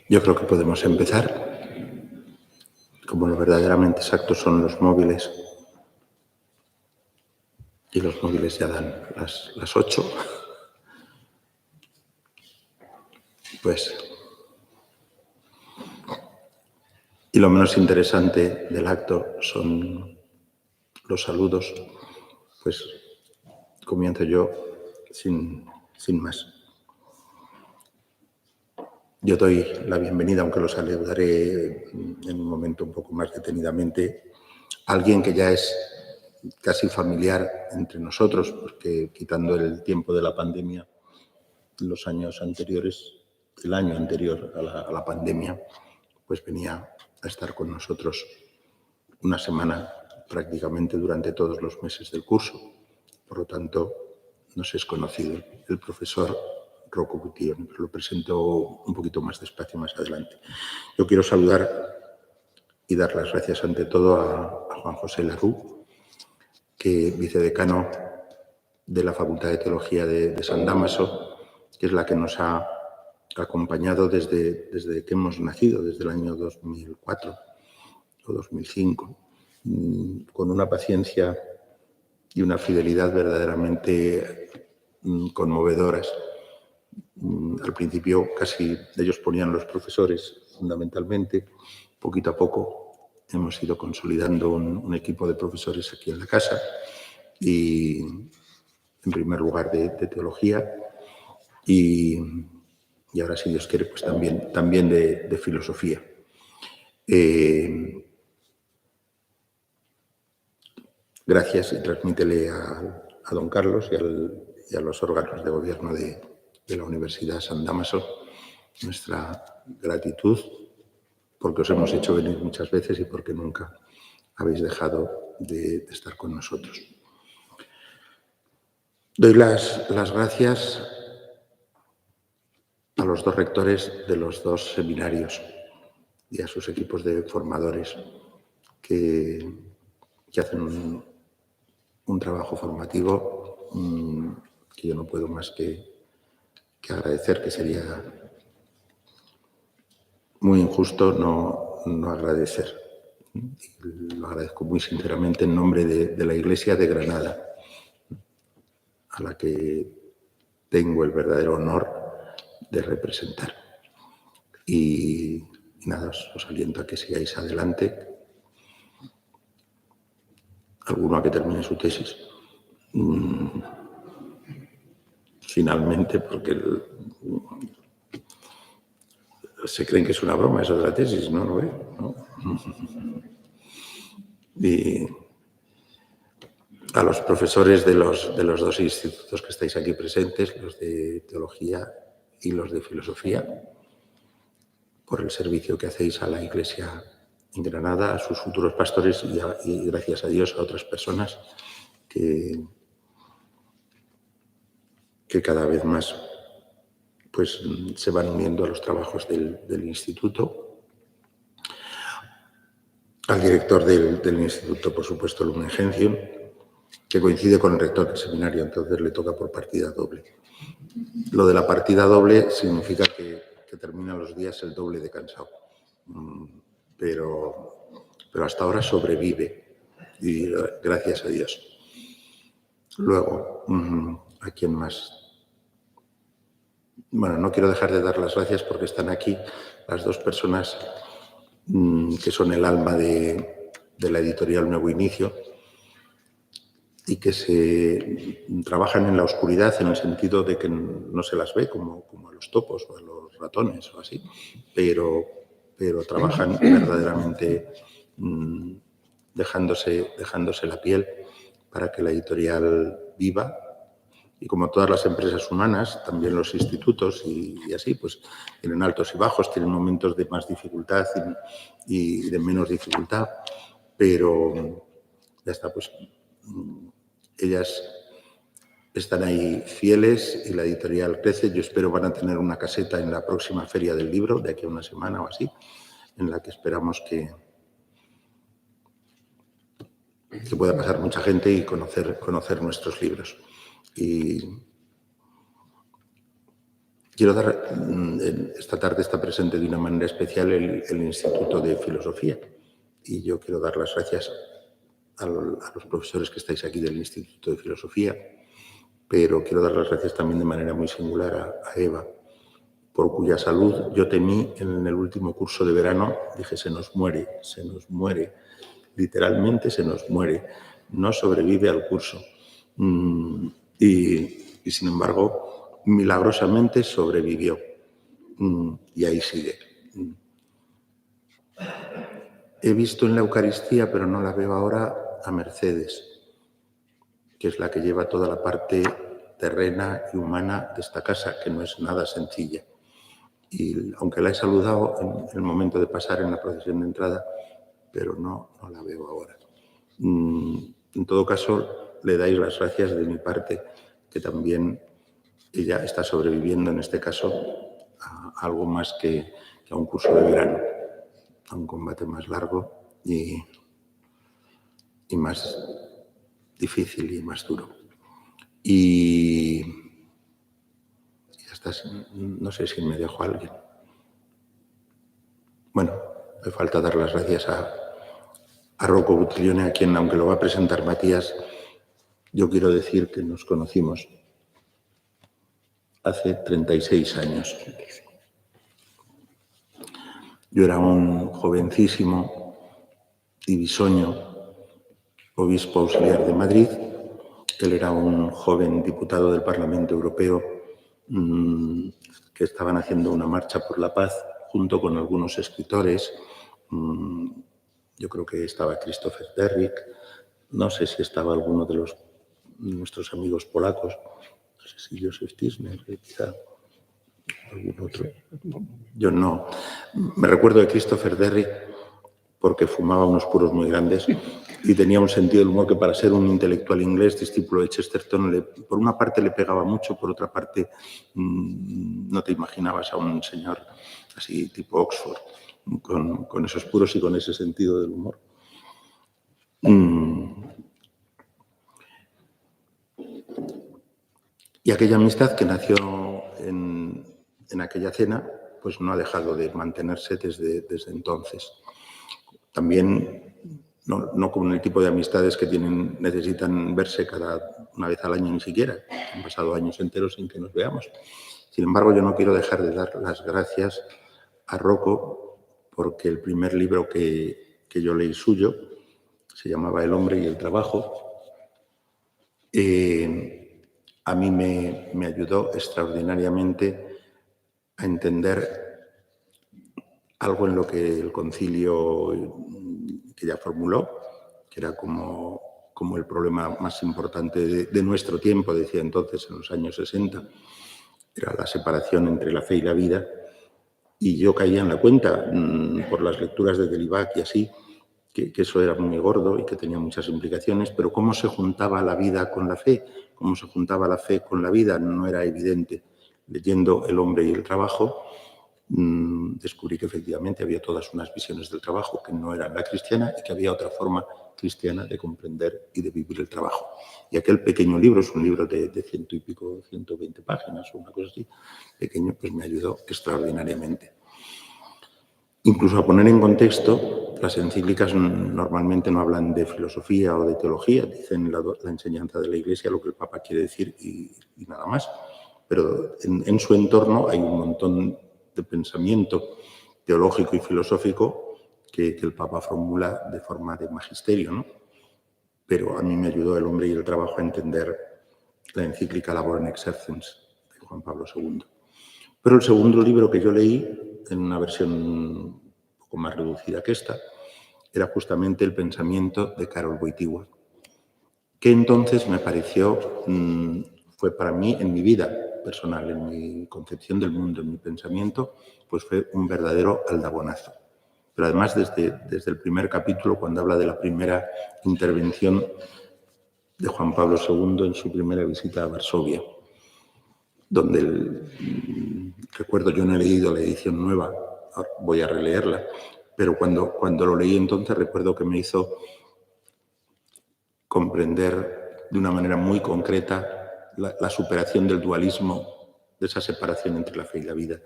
Yo creo que podemos empezar. Como lo verdaderamente exactos son los móviles, y los móviles ya dan las 8, pues... Y lo menos interesante del acto son los saludos, pues comienzo yo sin más. Yo doy la bienvenida, aunque lo saludaré en un momento un poco más detenidamente, a alguien que ya es casi familiar entre nosotros, porque quitando el tiempo de la pandemia, los años anteriores, el año anterior a la pandemia, pues venía a estar con nosotros una semana prácticamente durante todos los meses del curso. Por lo tanto, nos es conocido el profesor Rocco Buttiglione. Lo presento un poquito más despacio más adelante. Yo quiero saludar y dar las gracias ante todo a Juan José Larú, que vicedecano de la Facultad de Teología de San Dámaso, que es la que nos ha acompañado desde que hemos nacido, desde el año 2004 o 2005, con una paciencia y una fidelidad verdaderamente conmovedoras. Al principio casi ellos ponían los profesores, fundamentalmente. Poquito a poco hemos ido consolidando un equipo de profesores aquí en la casa y, en primer lugar, de teología y ahora, si Dios quiere, pues también de filosofía. Gracias y transmítele a don Carlos y a los órganos de gobierno de la Universidad San Dámaso nuestra gratitud porque os hemos hecho venir muchas veces y porque nunca habéis dejado de estar con nosotros. Doy las gracias a los dos rectores de los dos seminarios y a sus equipos de formadores que hacen un trabajo formativo que yo no puedo más que agradecer, que sería muy injusto no agradecer. Y lo agradezco muy sinceramente en nombre de la Iglesia de Granada, a la que tengo el verdadero honor de representar. Y nada, os aliento a que sigáis adelante, alguno a que termine su tesis. Finalmente, porque se creen que es una broma eso de la tesis, ¿no? ¿Lo ve? ¿No? Y a los profesores de los dos institutos que estáis aquí presentes, los de Teología y los de Filosofía, por el servicio que hacéis a la Iglesia en Granada, a sus futuros pastores y gracias a Dios, a otras personas que cada vez más pues, se van uniendo a los trabajos del instituto. Al director del instituto, por supuesto, Lumen Gentium, que coincide con el rector del seminario, entonces le toca por partida doble. Lo de la partida doble significa que termina los días el doble de cansado. Pero hasta ahora sobrevive, y gracias a Dios. Luego, ¿a quién más? Bueno, no quiero dejar de dar las gracias porque están aquí las dos personas que son el alma de la editorial Nuevo Inicio y que se trabajan en la oscuridad en el sentido de que no se las ve como a los topos o a los ratones o así, pero trabajan verdaderamente dejándose la piel para que la editorial viva. Y como todas las empresas humanas, también los institutos y así, pues tienen altos y bajos, tienen momentos de más dificultad y de menos dificultad, pero ya está, pues ellas están ahí fieles y la editorial crece. Yo espero van a tener una caseta en la próxima Feria del Libro, de aquí a una semana o así, en la que esperamos que pueda pasar mucha gente y conocer nuestros libros. Y Quiero dar, esta tarde está presente de una manera especial el Instituto de Filosofía y yo quiero dar las gracias a los profesores que estáis aquí del Instituto de Filosofía, pero quiero dar las gracias también de manera muy singular a Eva, por cuya salud yo temí en el último curso de verano, dije, se nos muere, literalmente se nos muere, no sobrevive al curso. Y sin embargo, milagrosamente sobrevivió. Y ahí sigue. He visto en la Eucaristía, pero no la veo ahora, a Mercedes, que es la que lleva toda la parte terrena y humana de esta casa, que no es nada sencilla. Y aunque la he saludado en el momento de pasar en la procesión de entrada, pero no la veo ahora. En todo caso, le dais las gracias de mi parte, que también ella está sobreviviendo, en este caso, a algo más que a un curso de verano, a un combate más largo y más difícil y más duro. Y ya está, no sé si me dejo a alguien. Bueno, me falta dar las gracias a Rocco Buttiglione, a quien, aunque lo va a presentar Matías, yo quiero decir que nos conocimos hace 36 años. Yo era un jovencísimo y bisoño obispo auxiliar de Madrid. Él era un joven diputado del Parlamento Europeo que estaban haciendo una marcha por la paz junto con algunos escritores. Yo creo que estaba Christopher Derrick, no sé si estaba alguno de nuestros amigos polacos, no sé si Joseph Tisner, quizá algún otro. Yo no. Me recuerdo de Christopher Derrick porque fumaba unos puros muy grandes y tenía un sentido del humor que, para ser un intelectual inglés, discípulo de Chesterton, por una parte le pegaba mucho, por otra parte no te imaginabas a un señor así tipo Oxford, con esos puros y con ese sentido del humor. Y aquella amistad que nació en aquella cena, pues no ha dejado de mantenerse desde entonces. También no con el tipo de amistades que necesitan verse una vez al año ni siquiera. Han pasado años enteros sin que nos veamos. Sin embargo, yo no quiero dejar de dar las gracias a Rocco porque el primer libro que yo leí suyo se llamaba El hombre y el trabajo. A mí me ayudó extraordinariamente a entender algo en lo que el concilio que ya formuló, que era como el problema más importante de nuestro tiempo, decía entonces, en los años 60, era la separación entre la fe y la vida. Y yo caía en la cuenta, por las lecturas de Delibac y así, que eso era muy gordo y que tenía muchas implicaciones, pero cómo se juntaba la vida con la fe, cómo se juntaba la fe con la vida, no era evidente. Leyendo El hombre y el trabajo, descubrí que efectivamente había todas unas visiones del trabajo que no eran la cristiana y que había otra forma cristiana de comprender y de vivir el trabajo. Y aquel pequeño libro, es un libro de 100 y pico, 120 páginas o una cosa así, pequeño, pues me ayudó extraordinariamente. Incluso a poner en contexto, las encíclicas normalmente no hablan de filosofía o de teología, dicen la enseñanza de la Iglesia, lo que el Papa quiere decir y nada más. Pero en su entorno hay un montón de pensamiento teológico y filosófico que el Papa formula de forma de magisterio, ¿no? Pero a mí me ayudó El hombre y el trabajo a entender la encíclica Labor Exercens de Juan Pablo II. Pero el segundo libro que yo leí, en una versión un poco más reducida que esta, era justamente El pensamiento de Karol Wojtyła, que entonces me pareció, fue para mí, en mi vida personal, en mi concepción del mundo, en mi pensamiento, pues fue un verdadero aldabonazo. Pero además desde el primer capítulo, cuando habla de la primera intervención de Juan Pablo II en su primera visita a Varsovia, donde recuerdo, yo no he leído la edición nueva, voy a releerla, pero cuando lo leí entonces recuerdo que me hizo comprender de una manera muy concreta la superación del dualismo de esa separación entre la fe y la vida,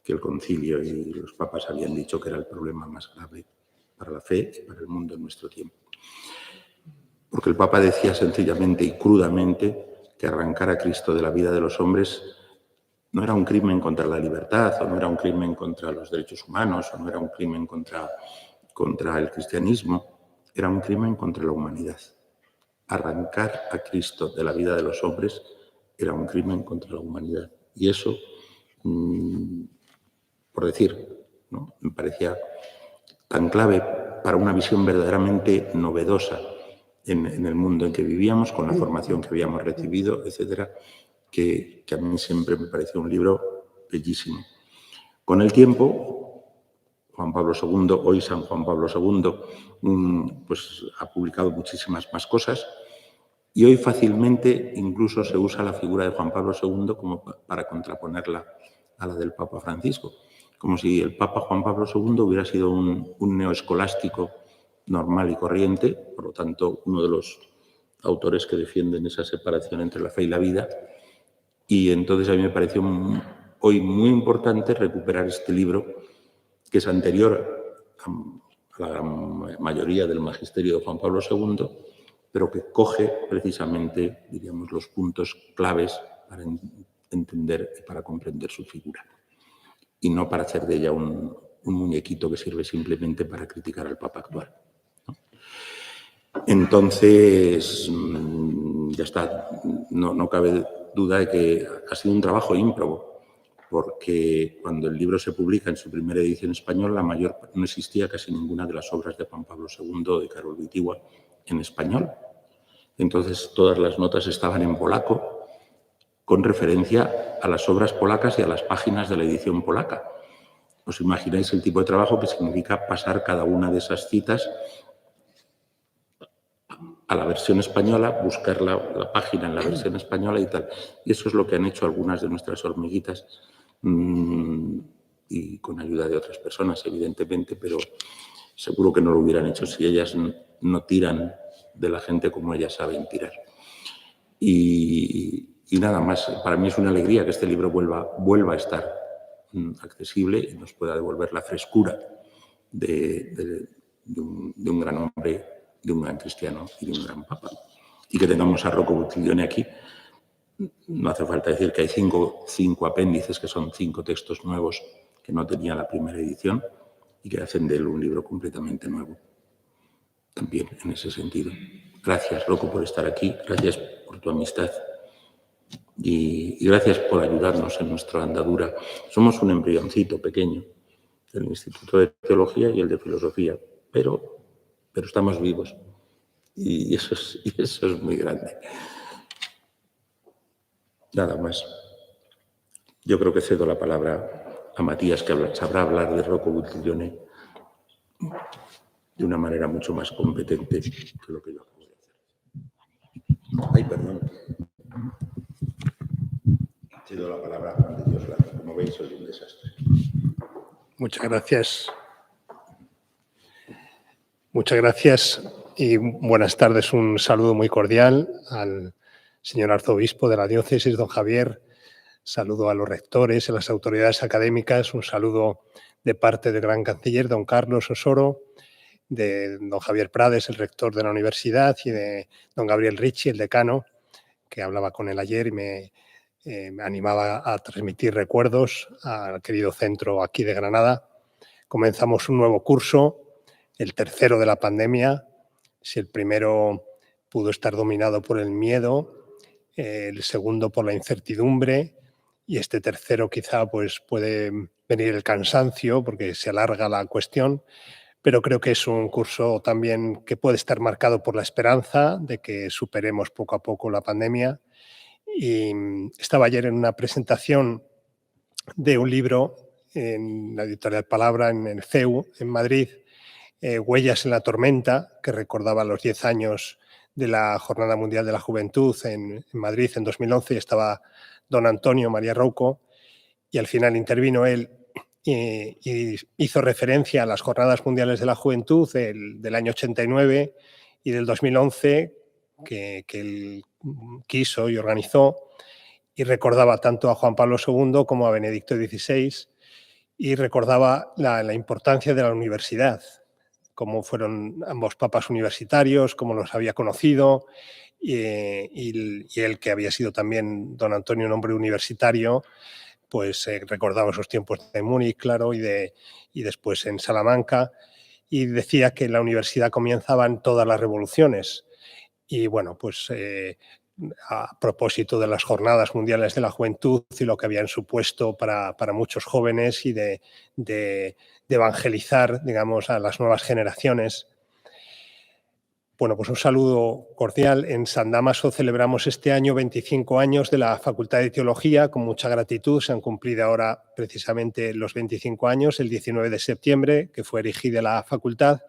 que el concilio y los papas habían dicho que era el problema más grave para la fe y para el mundo en nuestro tiempo. Porque el Papa decía sencillamente y crudamente que arrancar a Cristo de la vida de los hombres no era un crimen contra la libertad, o no era un crimen contra los derechos humanos, o no era un crimen contra el cristianismo, era un crimen contra la humanidad. Arrancar a Cristo de la vida de los hombres era un crimen contra la humanidad. Y eso, por decir, ¿no?, me parecía tan clave para una visión verdaderamente novedosa en el mundo en que vivíamos, con la formación que habíamos recibido, etcétera, que a mí siempre me pareció un libro bellísimo. Con el tiempo, Juan Pablo II, hoy San Juan Pablo II, pues ha publicado muchísimas más cosas y hoy fácilmente incluso se usa la figura de Juan Pablo II como para contraponerla a la del Papa Francisco, como si el Papa Juan Pablo II hubiera sido un neoescolástico normal y corriente, por lo tanto uno de los autores que defienden esa separación entre la fe y la vida. Y entonces a mí me pareció hoy muy importante recuperar este libro, que es anterior a la gran mayoría del magisterio de Juan Pablo II, pero que coge precisamente, diríamos, los puntos claves para entender y para comprender su figura. Y no para hacer de ella un muñequito que sirve simplemente para criticar al Papa actual, ¿no? Entonces, ya está, no cabe duda de que ha sido un trabajo ímprobo, porque cuando el libro se publica en su primera edición española, no existía casi ninguna de las obras de Juan Pablo II o de Karol Wojtyła en español. Entonces, todas las notas estaban en polaco, con referencia a las obras polacas y a las páginas de la edición polaca. ¿Os imagináis el tipo de trabajo que significa pasar cada una de esas citas a la versión española, buscar la página en la versión española y tal? Y eso es lo que han hecho algunas de nuestras hormiguitas, y con ayuda de otras personas, evidentemente, pero seguro que no lo hubieran hecho si ellas no tiran de la gente como ellas saben tirar. Y nada más, para mí es una alegría que este libro vuelva a estar accesible y nos pueda devolver la frescura de un gran hombre, de un gran cristiano y de un gran papa. Y que tengamos a Rocco Buttiglione aquí. No hace falta decir que hay cinco apéndices, que son 5 textos nuevos que no tenía la primera edición y que hacen de él un libro completamente nuevo. También en ese sentido. Gracias, Rocco, por estar aquí. Gracias por tu amistad. Y gracias por ayudarnos en nuestra andadura. Somos un embrioncito pequeño, el Instituto de Teología y el de Filosofía, pero estamos vivos. Y eso es muy grande. Nada más. Yo creo que cedo la palabra a Matías, que sabrá hablar de Rocco Buttiglione de una manera mucho más competente que lo que yo acabo de hacer. Ay, perdón. Cedo la palabra a Juan de Dios Lazo. Como veis, soy un desastre. Muchas gracias. Muchas gracias y buenas tardes. Un saludo muy cordial al señor arzobispo de la diócesis, don Javier. Saludo a los rectores, a las autoridades académicas. Un saludo de parte del gran canciller, don Carlos Osoro, de don Javier Prades, el rector de la universidad, y de don Gabriel Ricci, el decano, que hablaba con él ayer y me animaba a transmitir recuerdos al querido centro aquí de Granada. Comenzamos un nuevo curso, el tercero de la pandemia. Si el primero pudo estar dominado por el miedo, el segundo por la incertidumbre, y este tercero quizá pues puede venir el cansancio porque se alarga la cuestión, pero creo que es un curso también que puede estar marcado por la esperanza de que superemos poco a poco la pandemia. Y estaba ayer en una presentación de un libro en la editorial Palabra, en el CEU, en Madrid, Huellas en la tormenta, que recordaba los 10 años de la Jornada Mundial de la Juventud en Madrid en 2011, y estaba don Antonio María Rouco, y al final intervino él y hizo referencia a las Jornadas Mundiales de la Juventud del año 89 y del 2011, que él quiso y organizó, y recordaba tanto a Juan Pablo II como a Benedicto XVI y recordaba la importancia de la universidad, cómo fueron ambos papas universitarios, cómo los había conocido y él, que había sido también don Antonio, un hombre universitario, pues recordaba esos tiempos de Múnich, claro, y después en Salamanca, y decía que en la universidad comienzaban todas las revoluciones. Y bueno, pues a propósito de las Jornadas Mundiales de la Juventud y lo que habían supuesto para muchos jóvenes y de evangelizar, digamos, a las nuevas generaciones. Bueno, pues un saludo cordial. En San Dámaso celebramos este año 25 años de la Facultad de Teología, con mucha gratitud. Se han cumplido ahora precisamente los 25 años, el 19 de septiembre, que fue erigida la facultad.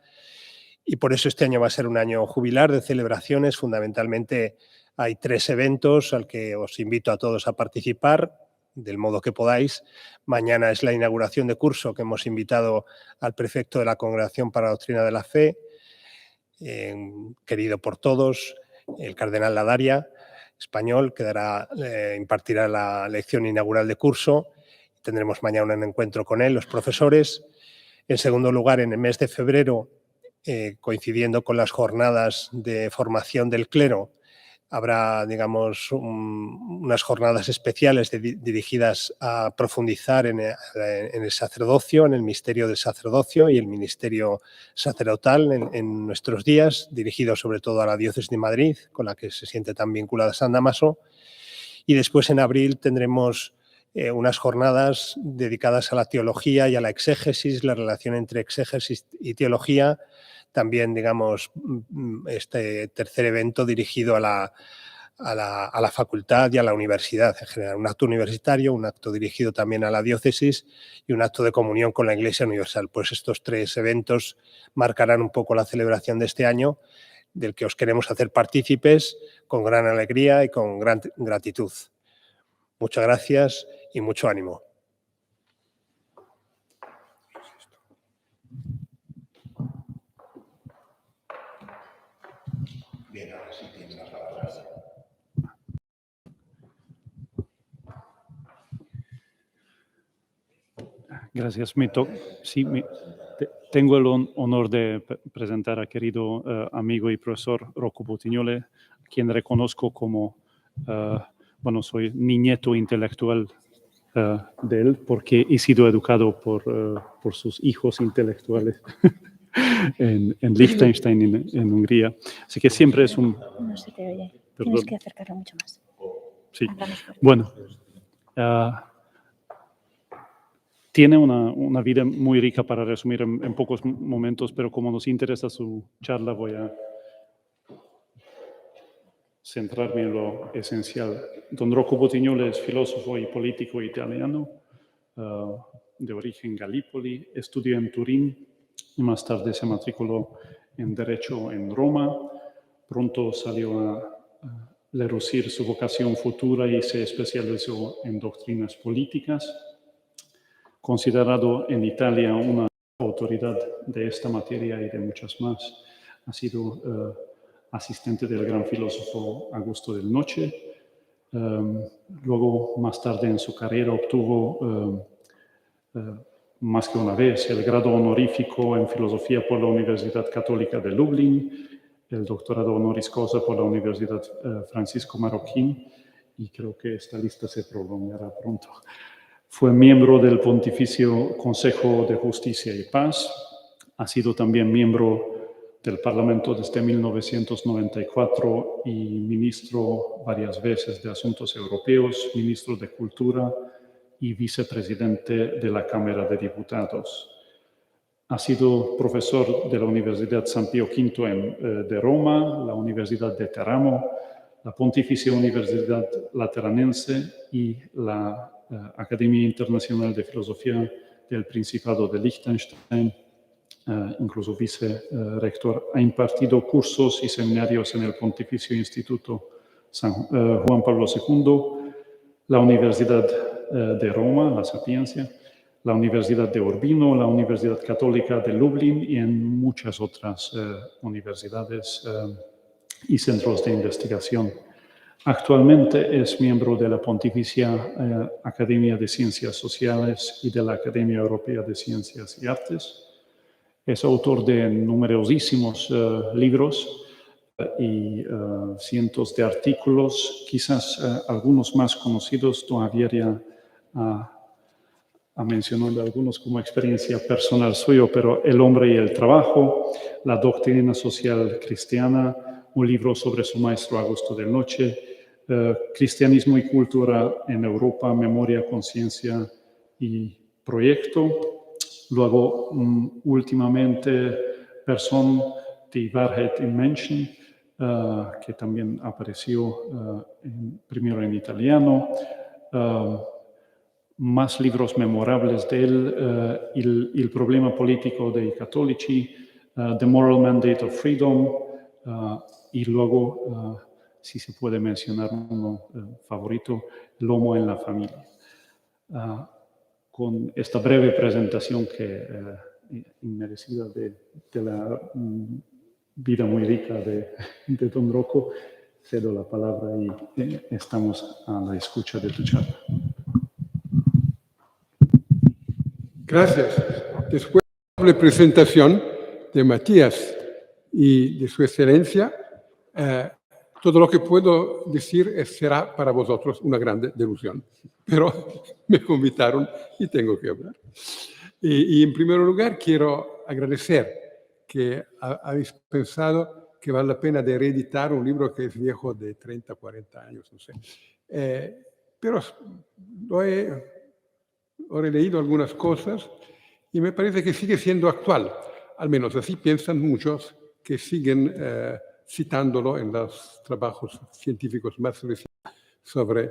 Y por eso este año va a ser un año jubilar de celebraciones. Fundamentalmente hay 3 eventos al que os invito a todos a participar, del modo que podáis. Mañana es la inauguración de curso, que hemos invitado al prefecto de la Congregación para la Doctrina de la Fe, querido por todos, el cardenal Ladaria, español, que impartirá la lección inaugural de curso. Tendremos mañana un encuentro con él, los profesores. En segundo lugar, en el mes de febrero, coincidiendo con las jornadas de formación del clero, habrá, digamos, unas jornadas especiales dirigidas a profundizar en el sacerdocio, en el misterio del sacerdocio y el ministerio sacerdotal en nuestros días, dirigido sobre todo a la diócesis de Madrid, con la que se siente tan vinculada San Dámaso. Y después, en abril, tendremos unas jornadas dedicadas a la teología y a la exégesis, la relación entre exégesis y teología. También, digamos, este tercer evento dirigido a la facultad y a la universidad en general. Un acto universitario, un acto dirigido también a la diócesis y un acto de comunión con la Iglesia Universal. Pues estos 3 eventos marcarán un poco la celebración de este año, del que os queremos hacer partícipes con gran alegría y con gran gratitud. Muchas gracias y mucho ánimo. Bien, ahora sí tiene las palabras. Gracias. Tengo el honor de presentar a querido amigo y profesor Rocco Bottignole, quien reconozco como, soy nieto intelectual de él, porque he sido educado por sus hijos intelectuales en Liechtenstein, en Hungría. Así que siempre es un... No se te oye. Perdón. Tienes que acercarlo mucho más. Sí. Bueno, tiene una vida muy rica para resumir en pocos momentos, pero como nos interesa su charla, voy a centrarme en lo esencial. Don Rocco Bottignole es filósofo y político italiano, de origen Gallipoli, estudió en Turín y más tarde se matriculó en Derecho en Roma. Pronto salió a relucir su vocación futura y se especializó en doctrinas políticas. Considerado en Italia una autoridad de esta materia y de muchas más, ha sido asistente del gran filósofo Augusto del Noce. Luego, más tarde en su carrera, obtuvo más que una vez el grado honorífico en filosofía por la Universidad Católica de Lublin, el doctorado honoris causa por la Universidad Francisco Marroquín, y creo que esta lista se prolongará pronto. Fue miembro del Pontificio Consejo de Justicia y Paz. Ha sido también miembro del Parlamento desde 1994 y ministro varias veces de Asuntos Europeos, ministro de Cultura y vicepresidente de la Cámara de Diputados. Ha sido profesor de la Universidad San Pío V de Roma, la Universidad de Teramo, la Pontificia Universidad Lateranense y la Academia Internacional de Filosofía del Principado de Liechtenstein, incluso vicerrector. Ha impartido cursos y seminarios en el Pontificio Instituto San Juan Pablo II, la Universidad de Roma, la Sapienza, la Universidad de Urbino, la Universidad Católica de Lublin y en muchas otras universidades y centros de investigación. Actualmente es miembro de la Pontificia Academia de Ciencias Sociales y de la Academia Europea de Ciencias y Artes. Es autor de numerosísimos libros y cientos de artículos, quizás algunos más conocidos. Don Javier ya ha mencionado algunos como experiencia personal suyo, pero El hombre y el trabajo, La doctrina social cristiana, un libro sobre su maestro Augusto del Noche, Cristianismo y cultura en Europa, Memoria, conciencia y proyecto. Luego, últimamente, Person, die Wahrheit im Menschen, que también apareció primero en italiano. Más libros memorables de él, il problema politico dei cattolici, The Moral Mandate of Freedom, y luego, si se puede mencionar uno favorito, El homo en la familia. Con esta breve presentación que inmerecida de la vida muy rica de don Rocco, cedo la palabra y estamos a la escucha de tu charla. Gracias. Después de la presentación de Matías y de su excelencia, todo lo que puedo decir será para vosotros una gran delusión. Pero me invitaron y tengo que hablar. Y en primer lugar quiero agradecer que habéis pensado que vale la pena de reeditar un libro que es viejo de 30, 40 años, no sé. Pero he leído algunas cosas y me parece que sigue siendo actual. Al menos así piensan muchos que siguen citándolo en los trabajos científicos más recientes sobre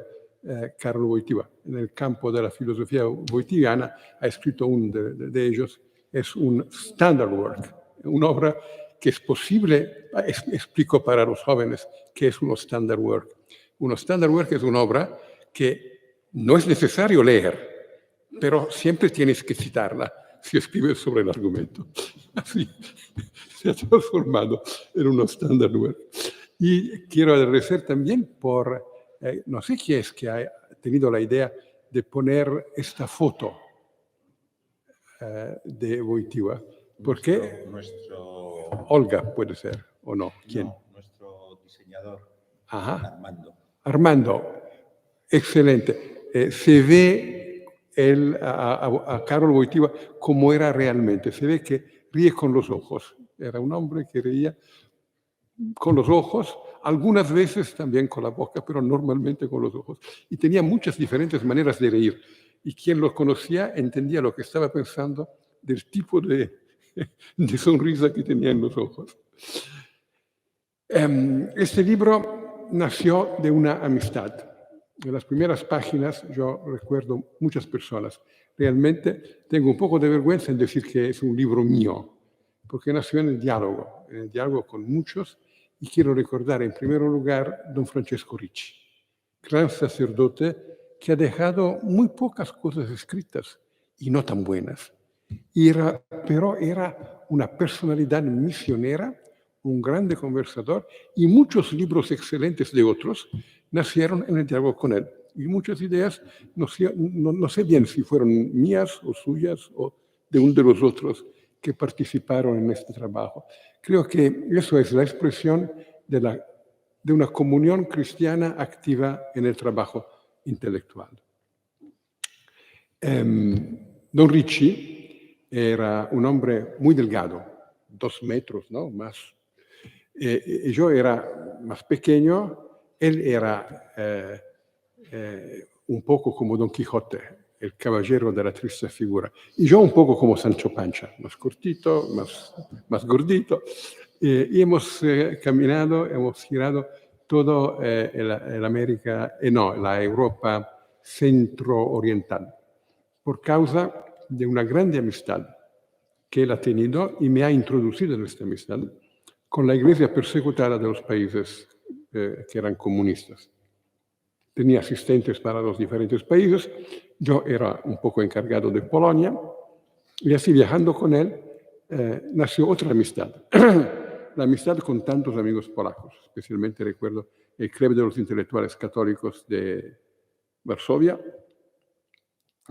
Carlo Wojtyła. En el campo de la filosofía wojtyliana ha escrito uno de ellos, es un standard work, una obra que es posible, explico para los jóvenes qué es un standard work. Un standard work es una obra que no es necesario leer, pero siempre tienes que citarla si escribes sobre el argumento. Así se ha transformado en un standard work. Y quiero agradecer también por, no sé quién es que ha tenido la idea de poner esta foto de Wojtyła. Porque Olga puede ser, ¿o no? ¿Quién? No, nuestro diseñador, Ajá. Armando. Excelente. Se ve a Karol Wojtyła como era realmente. Se ve que ríe con los ojos. Era un hombre que reía con los ojos, algunas veces también con la boca, pero normalmente con los ojos. Y tenía muchas diferentes maneras de reír. Y quien lo conocía entendía lo que estaba pensando del tipo de sonrisa que tenía en los ojos. Este libro nació de una amistad. En las primeras páginas yo recuerdo muchas personas. Realmente tengo un poco de vergüenza en decir que es un libro mío, porque nació en el diálogo con muchos, y quiero recordar en primer lugar don Francesco Ricci, gran sacerdote que ha dejado muy pocas cosas escritas y no tan buenas. Pero era una personalidad misionera, un grande conversador, y muchos libros excelentes de otros nacieron en el diálogo con él. Y muchas ideas, no sé bien si fueron mías o suyas o de uno de los otros que participaron en este trabajo. Creo que eso es la expresión de una comunión cristiana activa en el trabajo intelectual. Don Ricci era un hombre muy delgado, 2 metros, ¿no? Más. Yo era más pequeño, él era un poco como Don Quijote, el caballero de la triste figura, y yo un poco como Sancho Panza, más cortito, más gordito, y hemos caminado, hemos girado todo la Europa centro-oriental, por causa de una grande amistad que él ha tenido y me ha introducido en esta amistad con la iglesia persecutada de los países que eran comunistas. Tenía asistentes para los diferentes países, yo era un poco encargado de Polonia, y así viajando con él nació otra amistad. la amistad con tantos amigos polacos. Especialmente recuerdo el Club de los Intelectuales Católicos de Varsovia,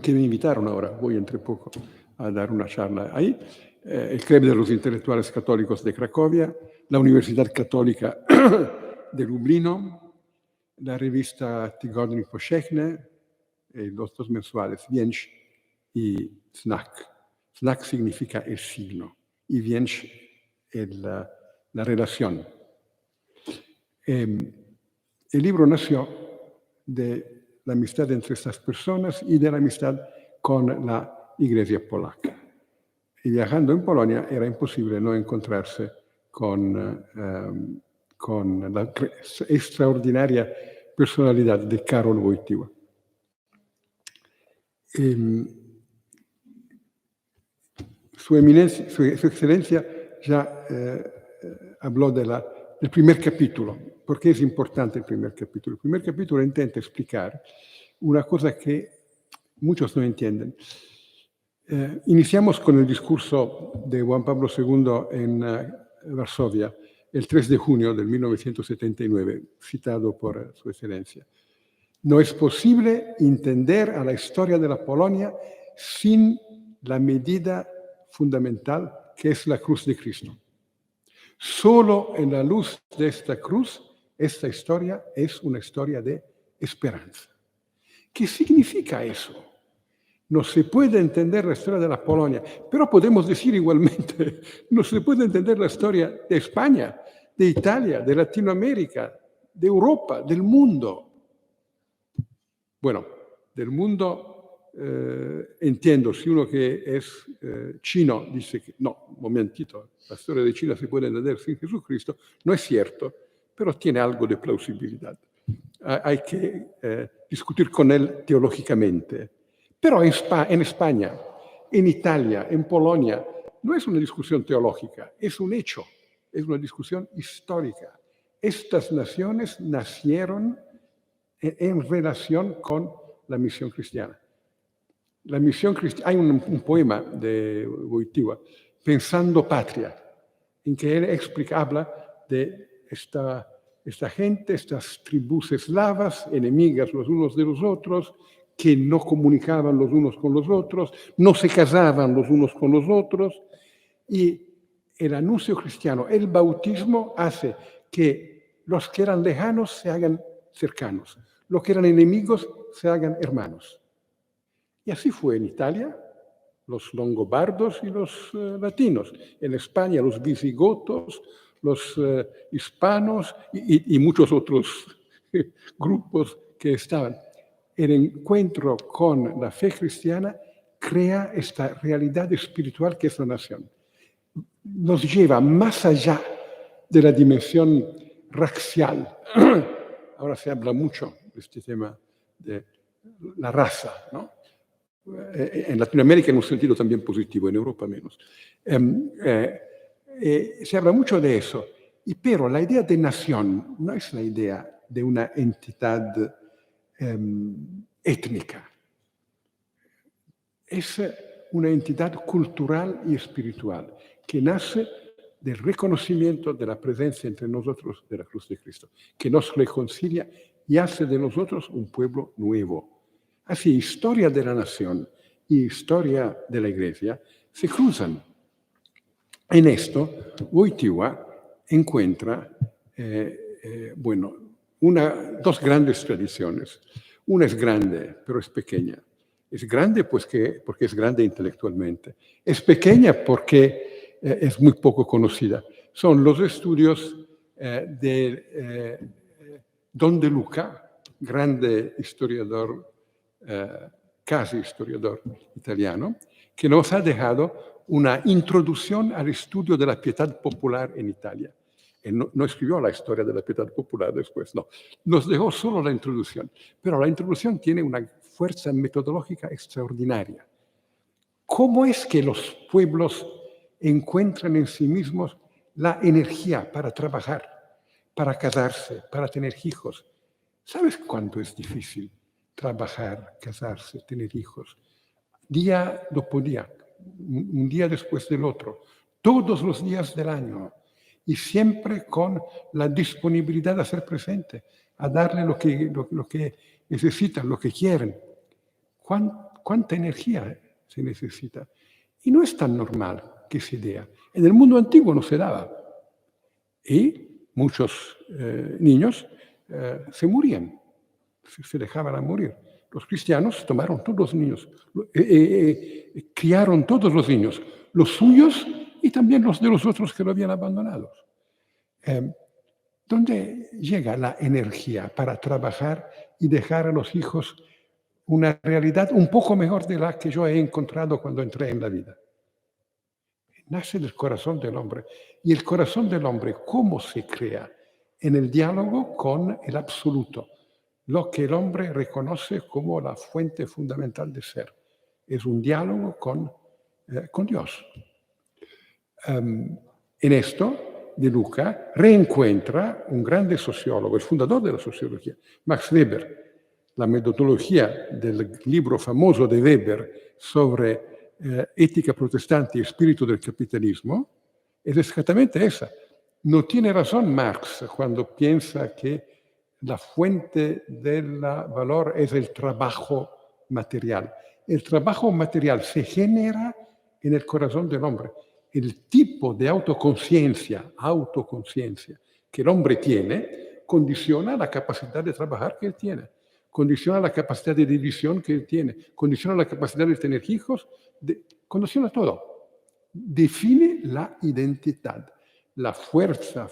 que me invitaron ahora, voy entre poco a dar una charla ahí, el Club de los Intelectuales Católicos de Cracovia, la Universidad Católica de Lublino, la revista Tygodnik Powszechny, los dos mensuales, Więź y Znak. Znak significa el signo y Więź la relación. El libro nació de la amistad entre estas personas y de la amistad con la Iglesia polaca. Y viajando en Polonia era imposible no encontrarse con la extraordinaria personalidad de Karol Wojtyła. Su excelencia ya habló del primer capítulo. ¿Por qué es importante el primer capítulo? El primer capítulo intenta explicar una cosa que muchos no entienden. Iniciamos con el discurso de Juan Pablo II en Varsovia, el 3 de junio de 1979, citado por su excelencia. No es posible entender a la historia de la Polonia sin la medida fundamental que es la cruz de Cristo. Solo en la luz de esta cruz, esta historia es una historia de esperanza. ¿Qué significa eso? No se puede entender la historia de la Polonia, pero podemos decir igualmente, no se puede entender la historia de España, de Italia, de Latinoamérica, de Europa, del mundo. Bueno, del mundo entiendo, si uno que es chino dice que no, un momentito, la historia de China se puede entender sin Jesucristo, no es cierto, pero tiene algo de plausibilidad. Hay que discutir con él teológicamente. Pero en España, en Italia, en Polonia, no es una discusión teológica, es un hecho, es una discusión histórica. Estas naciones nacieron en relación con la misión cristiana. La misión cristiana, hay un poema de Wojtyła, Pensando Patria, en que él habla de esta gente, estas tribus eslavas, enemigas los unos de los otros, que no comunicaban los unos con los otros, no se casaban los unos con los otros, y el anuncio cristiano, el bautismo, hace que los que eran lejanos se hagan cercanos, los que eran enemigos se hagan hermanos. Y así fue en Italia, los longobardos y los latinos, en España los visigotos, los hispanos y muchos otros grupos que estaban. El encuentro con la fe cristiana crea esta realidad espiritual que es la nación. Nos lleva más allá de la dimensión racial. Ahora se habla mucho de este tema de la raza, ¿no? En Latinoamérica en un sentido también positivo, en Europa menos. Se habla mucho de eso, pero la idea de nación no es la idea de una entidad étnica. Es una entidad cultural y espiritual que nace del reconocimiento de la presencia entre nosotros de la cruz de Cristo, que nos reconcilia y hace de nosotros un pueblo nuevo. Así, historia de la nación y historia de la Iglesia se cruzan. En esto, Wojtyła encuentra, dos grandes tradiciones. Una es grande, pero es pequeña. Es grande porque es grande intelectualmente. Es pequeña porque es muy poco conocida. Son los estudios de Don De Luca, grande historiador, casi historiador italiano, que nos ha dejado una introducción al estudio de la pietad popular en Italia. Él no escribió la historia de la pietad popular después, no. Nos dejó solo la introducción. Pero la introducción tiene una fuerza metodológica extraordinaria. ¿Cómo es que los pueblos encuentran en sí mismos la energía para trabajar, para casarse, para tener hijos? ¿Sabes cuánto es difícil trabajar, casarse, tener hijos? Día dopo día, un día después del otro, todos los días del año. y siempre con la disponibilidad a ser presente, a darle lo que necesitan, lo que quieren. ¿Cuánta energía se necesita? Y no es tan normal que se dé. En el mundo antiguo no se daba. Y muchos niños se morían, se dejaban a morir. Los cristianos tomaron todos los niños, criaron todos los niños, los suyos y también los de los otros que lo habían abandonado. ¿Dónde llega la energía para trabajar y dejar a los hijos una realidad un poco mejor de la que yo he encontrado cuando entré en la vida? Nace del corazón del hombre. Y el corazón del hombre, ¿cómo se crea? En el diálogo con el absoluto, lo que el hombre reconoce como la fuente fundamental de ser. Es un diálogo con Dios. En esto, De Luca reencuentra un grande sociólogo, el fundador de la sociología, Max Weber. La metodología del libro famoso de Weber sobre ética protestante y espíritu del capitalismo es exactamente esa. No tiene razón Marx cuando piensa que la fuente del valor es el trabajo material. El trabajo material se genera en el corazón del hombre. El tipo de autoconciencia que el hombre tiene condiciona la capacidad de trabajar que él tiene, condiciona la capacidad de división que él tiene, condiciona la capacidad de tener hijos, condiciona todo. Define la identidad, la fuerza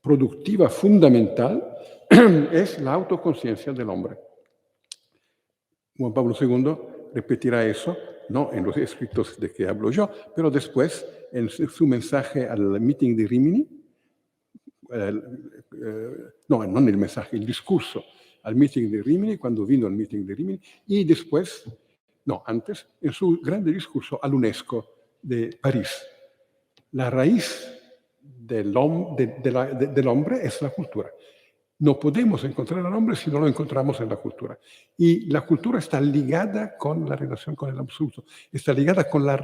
productiva fundamental es la autoconciencia del hombre. Juan Pablo II repetirá eso, no en los escritos de que hablo yo, pero después en su mensaje al meeting de Rimini, no en el mensaje, el discurso al meeting de Rimini, cuando vino al meeting de Rimini, y después, no, antes, en su grande discurso al UNESCO de París. La raíz del hombre es la cultura. No podemos encontrar al hombre si no lo encontramos en la cultura. Y la cultura está ligada con la relación con el absoluto, está ligada con la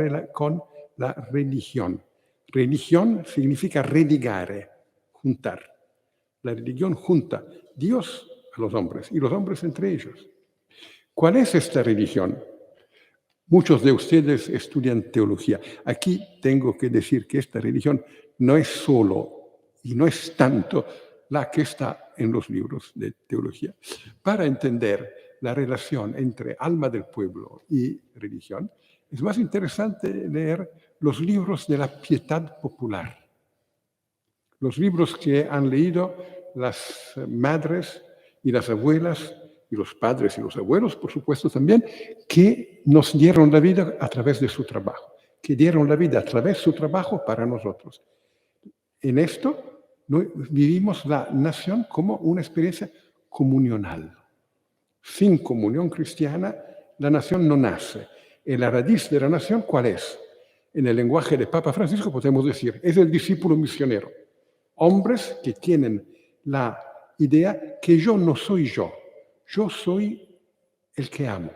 religión. Religión significa religare, juntar. La religión junta Dios a los hombres y los hombres entre ellos. ¿Cuál es esta religión? Muchos de ustedes estudian teología. Aquí tengo que decir que esta religión no es solo y no es tanto la que está en los libros de teología. Para entender la relación entre alma del pueblo y religión, es más interesante leer los libros de la piedad popular. Los libros que han leído las madres y las abuelas, y los padres y los abuelos, por supuesto también, que nos dieron la vida a través de su trabajo, que dieron la vida a través de su trabajo para nosotros. En esto vivimos la nación como una experiencia comunional. Sin comunión cristiana, la nación no nace. Y la raíz de la nación, ¿cuál es? En el lenguaje de Papa Francisco podemos decir, es el discípulo misionero. Hombres que tienen la idea que yo no soy yo soy el que amo.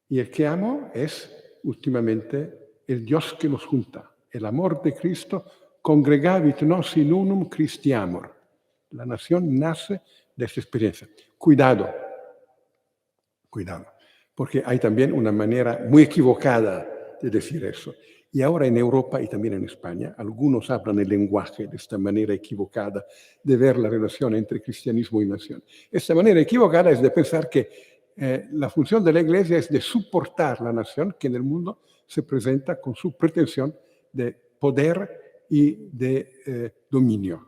Y el que amo es últimamente el Dios que nos junta. El amor de Cristo, congregavit nos in unum Christiamor. La nación nace de esta experiencia. Cuidado, porque hay también una manera muy equivocada de decir eso. Y ahora en Europa y también en España, algunos hablan el lenguaje de esta manera equivocada de ver la relación entre cristianismo y nación. Esta manera equivocada es de pensar que la función de la Iglesia es de soportar la nación que en el mundo se presenta con su pretensión de poder y de dominio.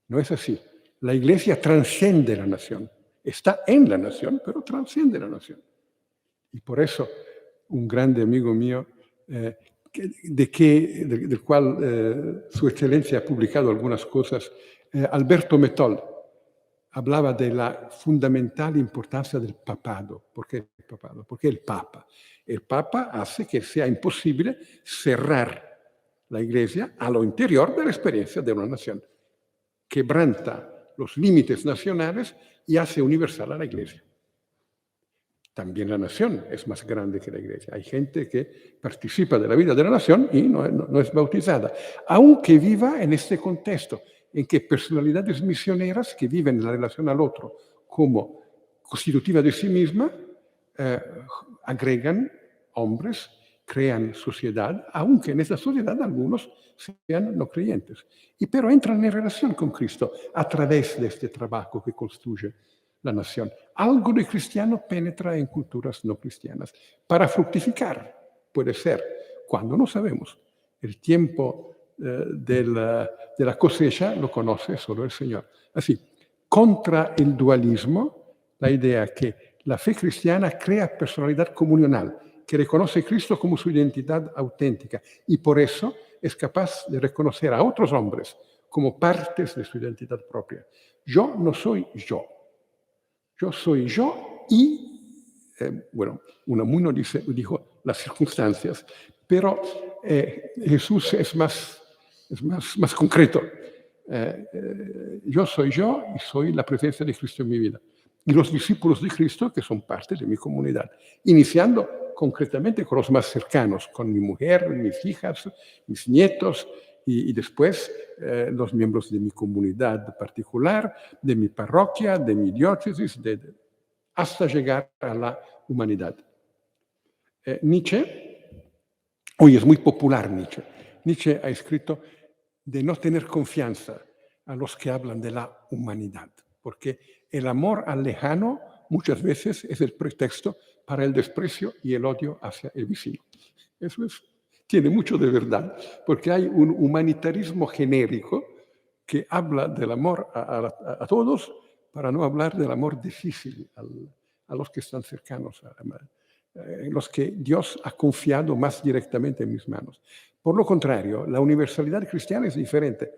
No es así. La Iglesia trasciende la nación. Está en la nación, pero trasciende la nación. Y por eso un grande amigo mío, del cual Su Excelencia ha publicado algunas cosas, Alberto Metol, hablaba de la fundamental importancia del papado. ¿Por qué el papado? Porque el Papa. El Papa hace que sea imposible cerrar la Iglesia a lo interior de la experiencia de una nación. Quebranta los límites nacionales y hace universal a la Iglesia. también la nación es más grande que la Iglesia. Hay gente que participa de la vida de la nación y no es bautizada, aunque viva en este contexto, en que personalidades misioneras que viven en la relación al otro como constitutiva de sí misma, agregan hombres, crean sociedad, aunque en esa sociedad algunos sean no creyentes. Pero entran en relación con Cristo a través de este trabajo que construye la nación. Algo de cristiano penetra en culturas no cristianas para fructificar. Puede ser, cuando no sabemos. El tiempo de la cosecha lo conoce solo el Señor. Así, contra el dualismo, la idea que la fe cristiana crea personalidad comunional, que reconoce a Cristo como su identidad auténtica y por eso es capaz de reconocer a otros hombres como partes de su identidad propia. Yo no soy yo. Yo soy yo y, Unamuno dijo las circunstancias, pero Jesús es más concreto. Yo soy yo y soy la presencia de Cristo en mi vida. Y los discípulos de Cristo, que son parte de mi comunidad, iniciando concretamente con los más cercanos, con mi mujer, mis hijas, mis nietos, y después los miembros de mi comunidad particular, de mi parroquia, de mi diócesis, hasta llegar a la humanidad. Nietzsche, hoy es muy popular Nietzsche. Nietzsche ha escrito de no tener confianza a los que hablan de la humanidad, porque el amor al lejano muchas veces es el pretexto para el desprecio y el odio hacia el vecino. Eso tiene mucho de verdad, porque hay un humanitarismo genérico que habla del amor a todos para no hablar del amor difícil a los que están cercanos, los que Dios ha confiado más directamente en mis manos. Por lo contrario, la universalidad cristiana es diferente.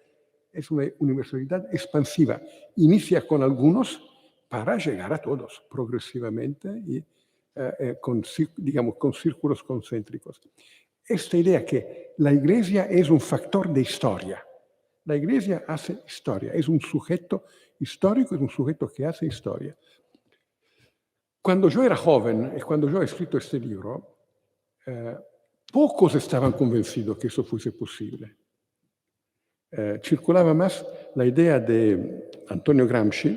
Es una universalidad expansiva. Inicia con algunos para llegar a todos progresivamente y con círculos concéntricos. Esta idea que la Iglesia es un factor de historia. La Iglesia hace historia, es un sujeto histórico, es un sujeto que hace historia. Cuando yo era joven y cuando yo he escrito este libro, pocos estaban convencidos que eso fuese posible. Circulaba más la idea de Antonio Gramsci,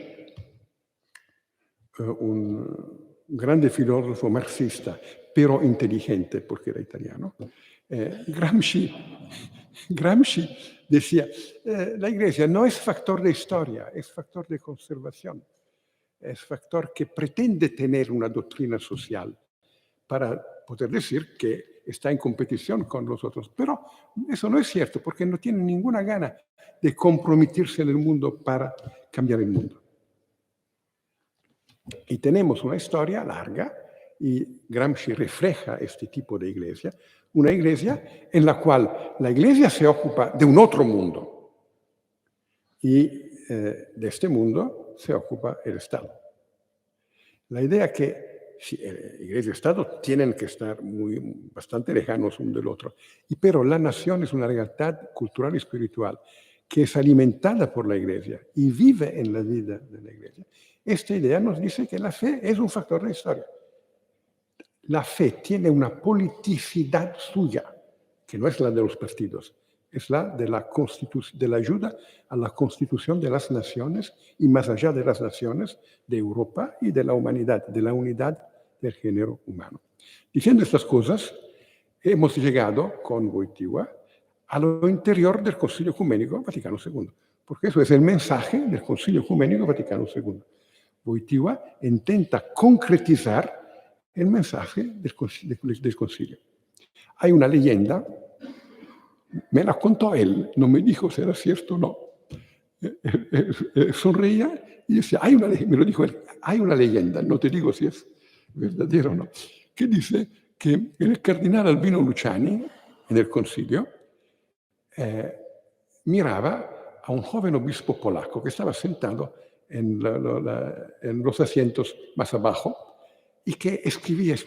un grande filósofo marxista, pero inteligente porque era italiano. Gramsci decía, la Iglesia no es factor de historia, es factor de conservación. Es factor que pretende tener una doctrina social para poder decir que está en competición con los otros. Pero eso no es cierto, porque no tiene ninguna gana de comprometerse en el mundo para cambiar el mundo. Y tenemos una historia larga, y Gramsci refleja este tipo de iglesia, una iglesia en la cual la iglesia se ocupa de un otro mundo, y de este mundo se ocupa el Estado. La idea que sí, Iglesia y Estado tienen que estar bastante lejanos uno del otro, pero la nación es una realidad cultural y espiritual que es alimentada por la Iglesia y vive en la vida de la Iglesia. Esta idea nos dice que la fe es un factor de historia. La fe tiene una politicidad suya, que no es la de los partidos, es la de la ayuda a la constitución de las naciones y más allá de las naciones, de Europa y de la humanidad, de la unidad del género humano. Diciendo estas cosas, hemos llegado con Wojtyła a lo interior del Concilio Ecuménico Vaticano II, porque eso es el mensaje del Concilio Ecuménico Vaticano II. Wojtyła intenta concretizar el mensaje del Concilio. Hay una leyenda, me la contó él, no me dijo si era cierto o no. Sonreía y decía, me lo dijo él, hay una leyenda, no te digo si es verdadero o no, que dice que el cardenal Albino Luciani, en el concilio, miraba a un joven obispo polaco que estaba sentado en los asientos más abajo y que escribía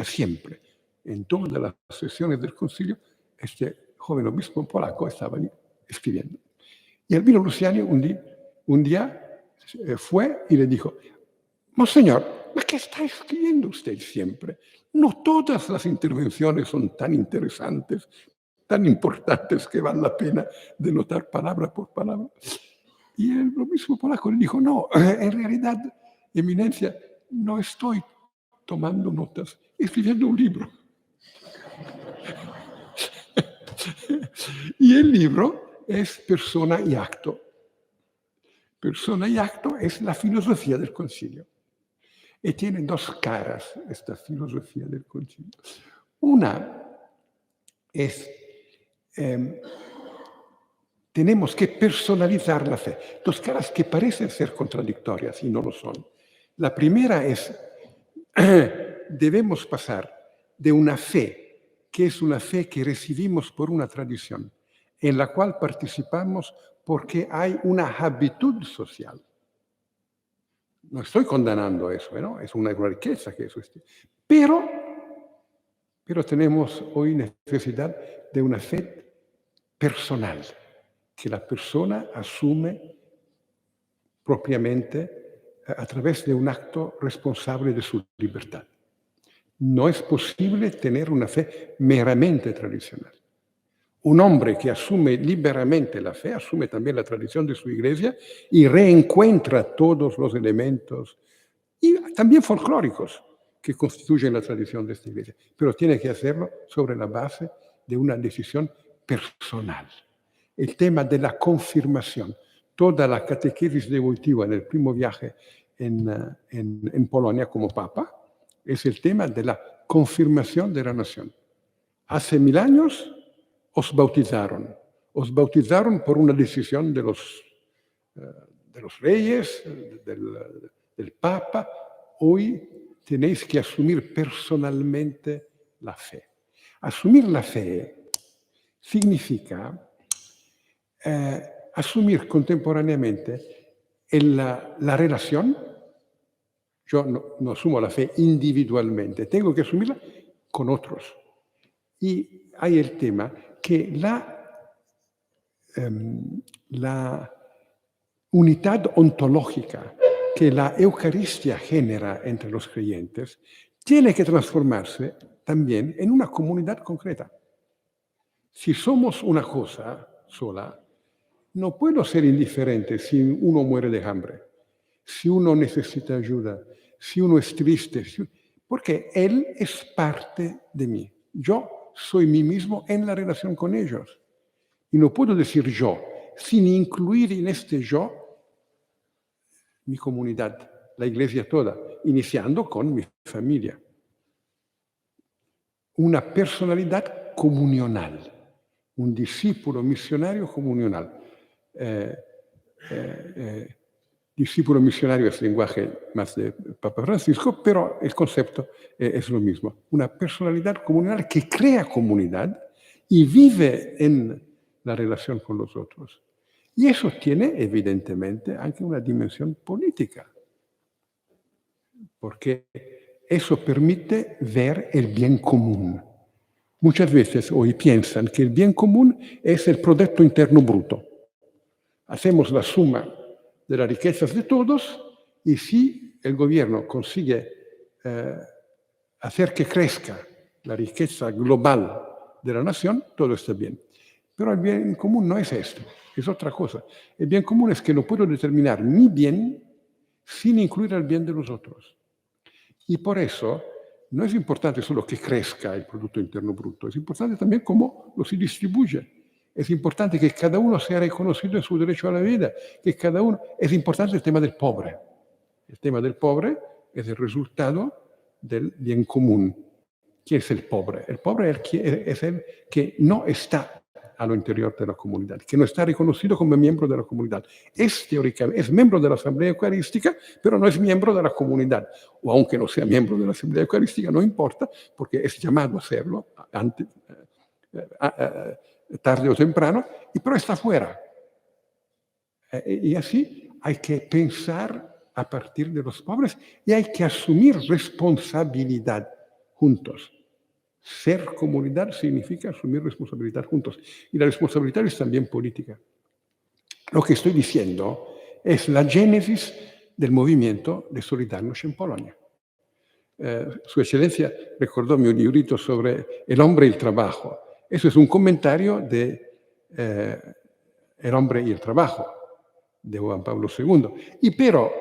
siempre. En todas las sesiones del concilio, este joven obispo polaco estaba escribiendo. Y Albino Luciani un día fue y le dijo, Monseñor, ¿ma qué está escribiendo usted siempre? No todas las intervenciones son tan interesantes, tan importantes que vale la pena de notar palabra por palabra. Y el obispo polaco le dijo, no, en realidad, eminencia, no estoy tomando notas, escribiendo un libro. Y el libro es Persona y Acto. Persona y Acto es la filosofía del concilio. Y tiene dos caras esta filosofía del concilio. Una es, tenemos que personalizar la fe. Dos caras que parecen ser contradictorias y no lo son. La primera es, debemos pasar de una fe, que es una fe que recibimos por una tradición, en la cual participamos porque hay una habitud social. No estoy condenando eso, ¿no? Es una riqueza que eso esté. Pero tenemos hoy necesidad de una fe personal, que la persona asume propiamente a través de un acto responsable de su libertad. No es posible tener una fe meramente tradicional. Un hombre que asume liberamente la fe, asume también la tradición de su iglesia y reencuentra todos los elementos, y también folclóricos, que constituyen la tradición de esta iglesia. Pero tiene que hacerlo sobre la base de una decisión personal. El tema de la confirmación, toda la catequesis de Wojtyła en el primo viaje en Polonia como papa, es el tema de la confirmación de la nación. Hace 1000 años os bautizaron por una decisión de los reyes, del papa. Hoy tenéis que asumir personalmente la fe. Asumir la fe significa asumir contemporáneamente la relación. Yo no asumo la fe individualmente, tengo que asumirla con otros. Y hay el tema que la unidad ontológica que la Eucaristía genera entre los creyentes tiene que transformarse también en una comunidad concreta. Si somos una cosa sola, no puedo ser indiferente si uno muere de hambre, si uno necesita ayuda, si uno es triste, porque él es parte de mí. Yo soy mí mismo en la relación con ellos. Y no puedo decir yo, sin incluir en este yo mi comunidad, la iglesia toda, iniciando con mi familia. Una personalidad comunional, un discípulo misionario comunional. Discípulo misionario es lenguaje más de Papa Francisco, pero el concepto es lo mismo. Una personalidad comunal que crea comunidad y vive en la relación con los otros. Y eso tiene, evidentemente, anche una dimensión política, porque eso permite ver el bien común. Muchas veces hoy piensan que el bien común es el Producto Interno Bruto. Hacemos la suma de las riquezas de todos y si el gobierno consigue hacer que crezca la riqueza global de la nación, todo está bien. Pero el bien común no es esto, es otra cosa. El bien común es que no puedo determinar mi bien sin incluir el bien de los otros. Y por eso no es importante solo que crezca el Producto Interno Bruto, es importante también cómo lo se distribuye. Es importante que cada uno sea reconocido en su derecho a la vida, que cada uno... Es importante el tema del pobre. El tema del pobre es el resultado del bien común. ¿Quién es el pobre? El pobre es el que no está a lo interior de la comunidad, que no está reconocido como miembro de la comunidad. Es teóricamente, es miembro de la Asamblea Eucarística, pero no es miembro de la comunidad. O aunque no sea miembro de la Asamblea Eucarística, no importa, porque es llamado a serlo tarde o temprano, pero está fuera. Y así hay que pensar a partir de los pobres y hay que asumir responsabilidad juntos. Ser comunidad significa asumir responsabilidad juntos. Y la responsabilidad es también política. Lo que estoy diciendo es la génesis del movimiento de Solidarność en Polonia. Su Excelencia recordó mi librito sobre el hombre y el trabajo. Eso es un comentario de El hombre y el trabajo, de Juan Pablo II. Y pero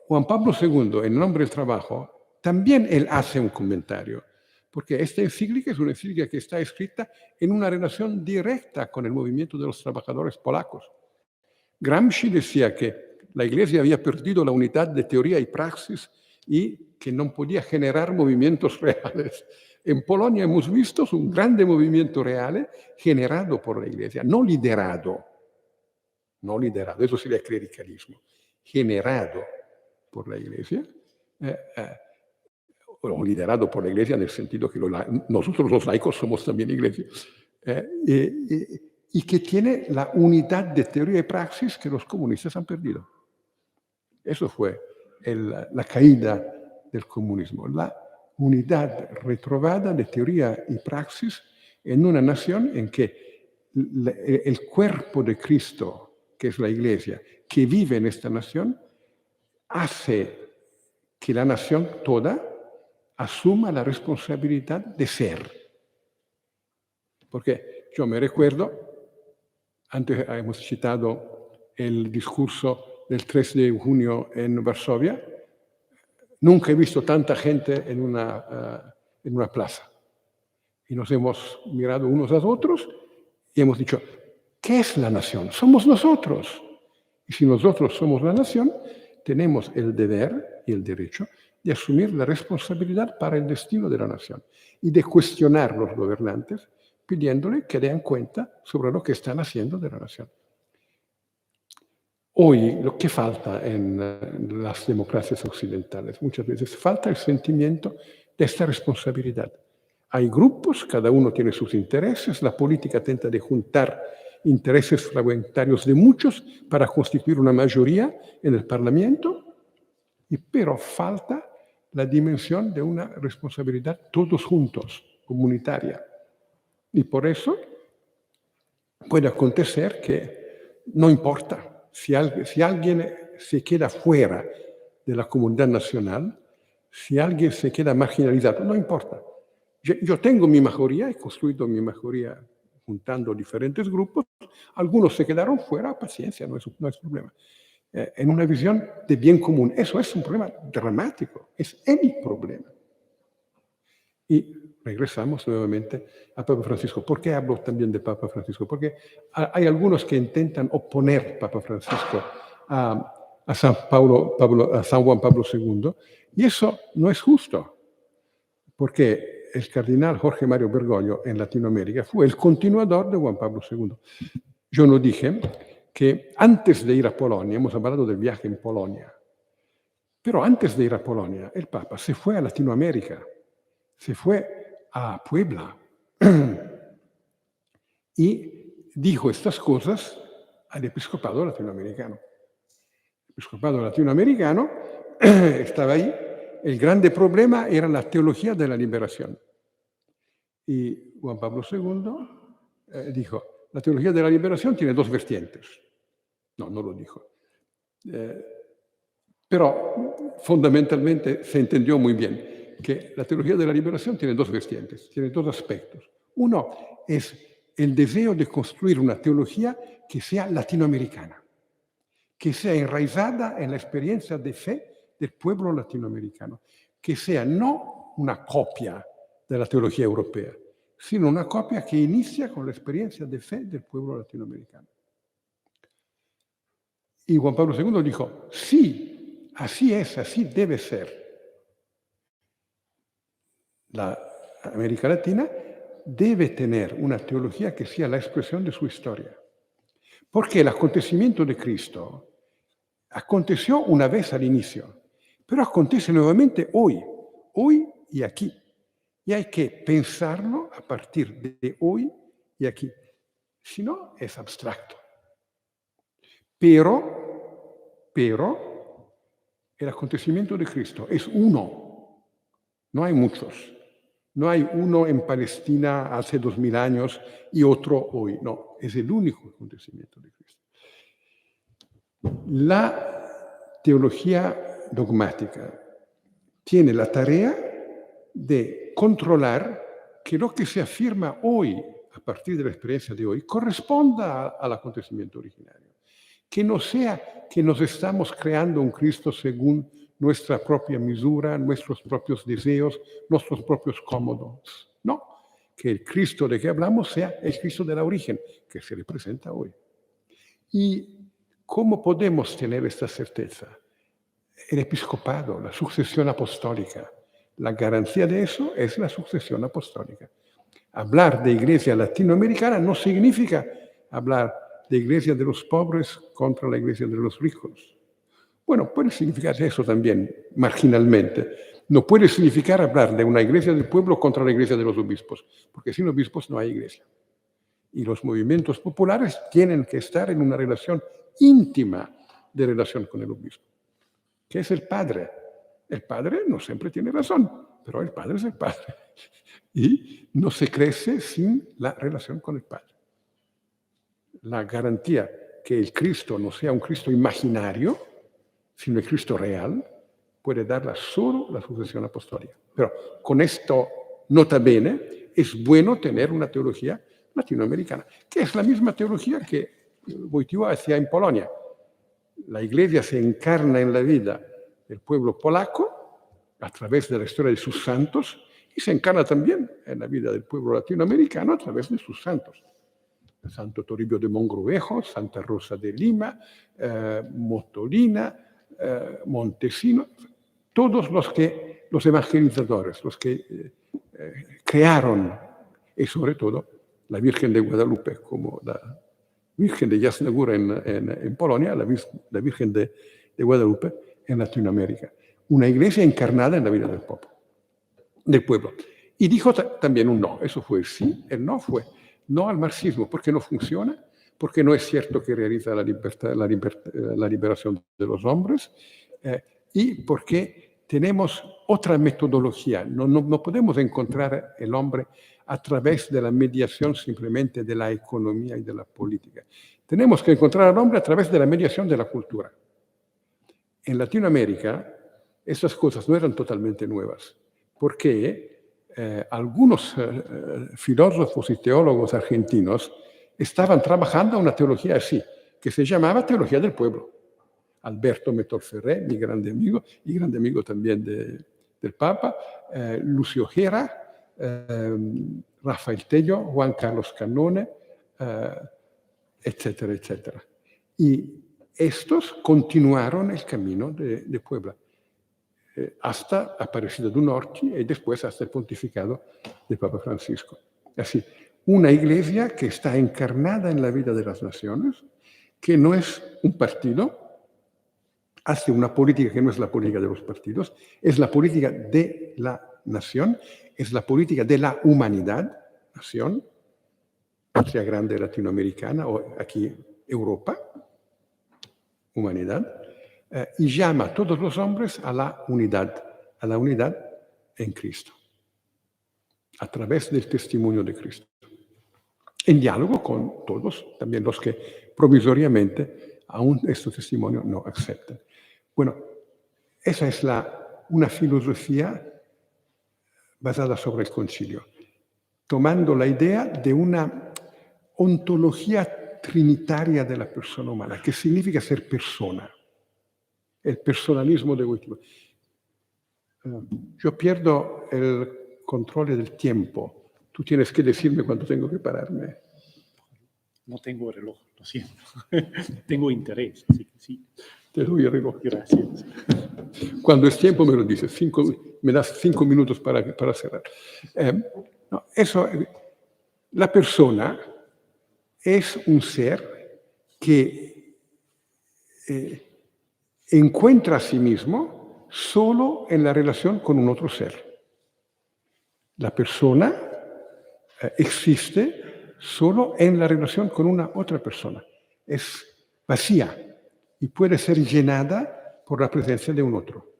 Juan Pablo II, en El hombre y el trabajo, también él hace un comentario, porque esta encíclica es una encíclica que está escrita en una relación directa con el movimiento de los trabajadores polacos. Gramsci decía que la Iglesia había perdido la unidad de teoría y praxis y que no podía generar movimientos reales. En Polonia hemos visto un grande movimiento real generado por la Iglesia, no liderado, eso sería clericalismo, generado por la Iglesia, o liderado por la Iglesia en el sentido que nosotros los laicos somos también Iglesia, y que tiene la unidad de teoría y praxis que los comunistas han perdido. Eso fue la caída del comunismo, la unidad retrovada de teoría y praxis en una nación en que el cuerpo de Cristo, que es la Iglesia, que vive en esta nación, hace que la nación toda asuma la responsabilidad de ser. Porque yo me recuerdo, antes hemos citado el discurso del 3 de junio en Varsovia, nunca he visto tanta gente en una plaza. Y nos hemos mirado unos a otros y hemos dicho, ¿qué es la nación? Somos nosotros. Y si nosotros somos la nación, tenemos el deber y el derecho de asumir la responsabilidad para el destino de la nación y de cuestionar a los gobernantes pidiéndole que den cuenta sobre lo que están haciendo de la nación. Hoy, lo que falta en las democracias occidentales, muchas veces falta el sentimiento de esta responsabilidad. Hay grupos, cada uno tiene sus intereses, la política tenta de juntar intereses fragmentarios de muchos para constituir una mayoría en el Parlamento, pero falta la dimensión de una responsabilidad todos juntos, comunitaria. Y por eso puede acontecer que no importa si alguien se queda fuera de la comunidad nacional, si alguien se queda marginalizado, no importa. Yo tengo mi mayoría, he construido mi mayoría juntando diferentes grupos, algunos se quedaron fuera, paciencia, no es problema. En una visión de bien común, eso es un problema dramático, es el problema. Y regresamos nuevamente a Papa Francisco. ¿Por qué hablo también de Papa Francisco? Porque hay algunos que intentan oponer Papa Francisco a San Juan Pablo II, y eso no es justo, porque el cardenal Jorge Mario Bergoglio en Latinoamérica fue el continuador de Juan Pablo II. Yo no dije que antes de ir a Polonia, hemos hablado del viaje en Polonia, pero antes de ir a Polonia, el Papa se fue a Latinoamérica, se fue a Puebla y dijo estas cosas al episcopado latinoamericano. El episcopado latinoamericano estaba ahí. El grande problema era la teología de la liberación. Y Juan Pablo II dijo, la teología de la liberación tiene dos vertientes. No lo dijo. Pero fundamentalmente se entendió muy bien que la teología de la liberación tiene dos vertientes, tiene dos aspectos. Uno es el deseo de construir una teología que sea latinoamericana, que sea enraizada en la experiencia de fe del pueblo latinoamericano, que sea no una copia de la teología europea, sino una copia que inicia con la experiencia de fe del pueblo latinoamericano. Y Juan Pablo II dijo, sí, así es, así debe ser. La América Latina debe tener una teología que sea la expresión de su historia. Porque el acontecimiento de Cristo aconteció una vez al inicio, pero acontece nuevamente hoy y aquí. Y hay que pensarlo a partir de hoy y aquí. Si no, es abstracto. Pero el acontecimiento de Cristo es uno. No hay muchos. No hay uno en Palestina hace 2000 años y otro hoy. No, es el único acontecimiento de Cristo. La teología dogmática tiene la tarea de controlar que lo que se afirma hoy, a partir de la experiencia de hoy, corresponda al acontecimiento originario. Que no sea que nos estamos creando un Cristo según nuestra propia misura, nuestros propios deseos, nuestros propios cómodos. No, que el Cristo de que hablamos sea el Cristo de la origen, que se le presenta hoy. ¿Y cómo podemos tener esta certeza? El episcopado, la sucesión apostólica. La garantía de eso es la sucesión apostólica. Hablar de iglesia latinoamericana no significa hablar de iglesia de los pobres contra la iglesia de los ricos. Bueno, puede significar eso también, marginalmente. No puede significar hablar de una iglesia del pueblo contra la iglesia de los obispos, porque sin obispos no hay iglesia. Y los movimientos populares tienen que estar en una relación íntima de relación con el obispo, que es el padre. El padre no siempre tiene razón, pero el padre es el padre. Y no se crece sin la relación con el padre. La garantía que el Cristo no sea un Cristo imaginario, sino el Cristo real, puede darla solo la sucesión apostólica. Pero con esto, nota bene, es bueno tener una teología latinoamericana, que es la misma teología que Wojtyła hacía en Polonia. La Iglesia se encarna en la vida del pueblo polaco a través de la historia de sus santos y se encarna también en la vida del pueblo latinoamericano a través de sus santos. Santo Toribio de Mogrovejo, Santa Rosa de Lima, Motolina, Montesino, todos los evangelizadores, los que crearon, y sobre todo la Virgen de Guadalupe, como la Virgen de Jasna Góra en Polonia, la Virgen de Guadalupe en Latinoamérica. Una iglesia encarnada en la vida del pueblo. Y dijo también un no, eso fue el sí, el no fue no al marxismo, porque no funciona, porque no es cierto que realiza la liberación de los hombres, y porque tenemos otra metodología. No podemos encontrar el hombre a través de la mediación simplemente de la economía y de la política. Tenemos que encontrar al hombre a través de la mediación de la cultura. En Latinoamérica, esas cosas no eran totalmente nuevas, porque algunos filósofos y teólogos argentinos estaban trabajando una teología así, que se llamaba teología del pueblo. Alberto Metorferré, mi grande amigo, y grande amigo también del Papa, Lucio Gera, Rafael Tello, Juan Carlos Cannone, etcétera, etcétera. Y estos continuaron el camino de Puebla hasta Aparecida do Norte y después hasta el pontificado del Papa Francisco. Así, una iglesia que está encarnada en la vida de las naciones, que no es un partido, hace una política que no es la política de los partidos, es la política de la nación, es la política de la humanidad, nación, patria grande latinoamericana, o aquí Europa, humanidad, y llama a todos los hombres a la unidad en Cristo, a través del testimonio de Cristo, en diálogo con todos, también los que provisoriamente aún este testimonio no aceptan. Bueno, esa es una filosofía basada sobre el concilio, tomando la idea de una ontología trinitaria de la persona humana, que significa ser persona. El personalismo de Wojtyła. Yo pierdo el control del tiempo. Tú tienes que decirme cuándo tengo que pararme. No tengo reloj, lo siento. Tengo interés, así que sí. Te doy el reloj. Gracias. Cuando es tiempo me lo dices. Me das 5 minutos para cerrar. La persona es un ser que encuentra a sí mismo solo en la relación con un otro ser. La persona existe solo en la relación con una otra persona. Es vacía y puede ser llenada por la presencia de un otro.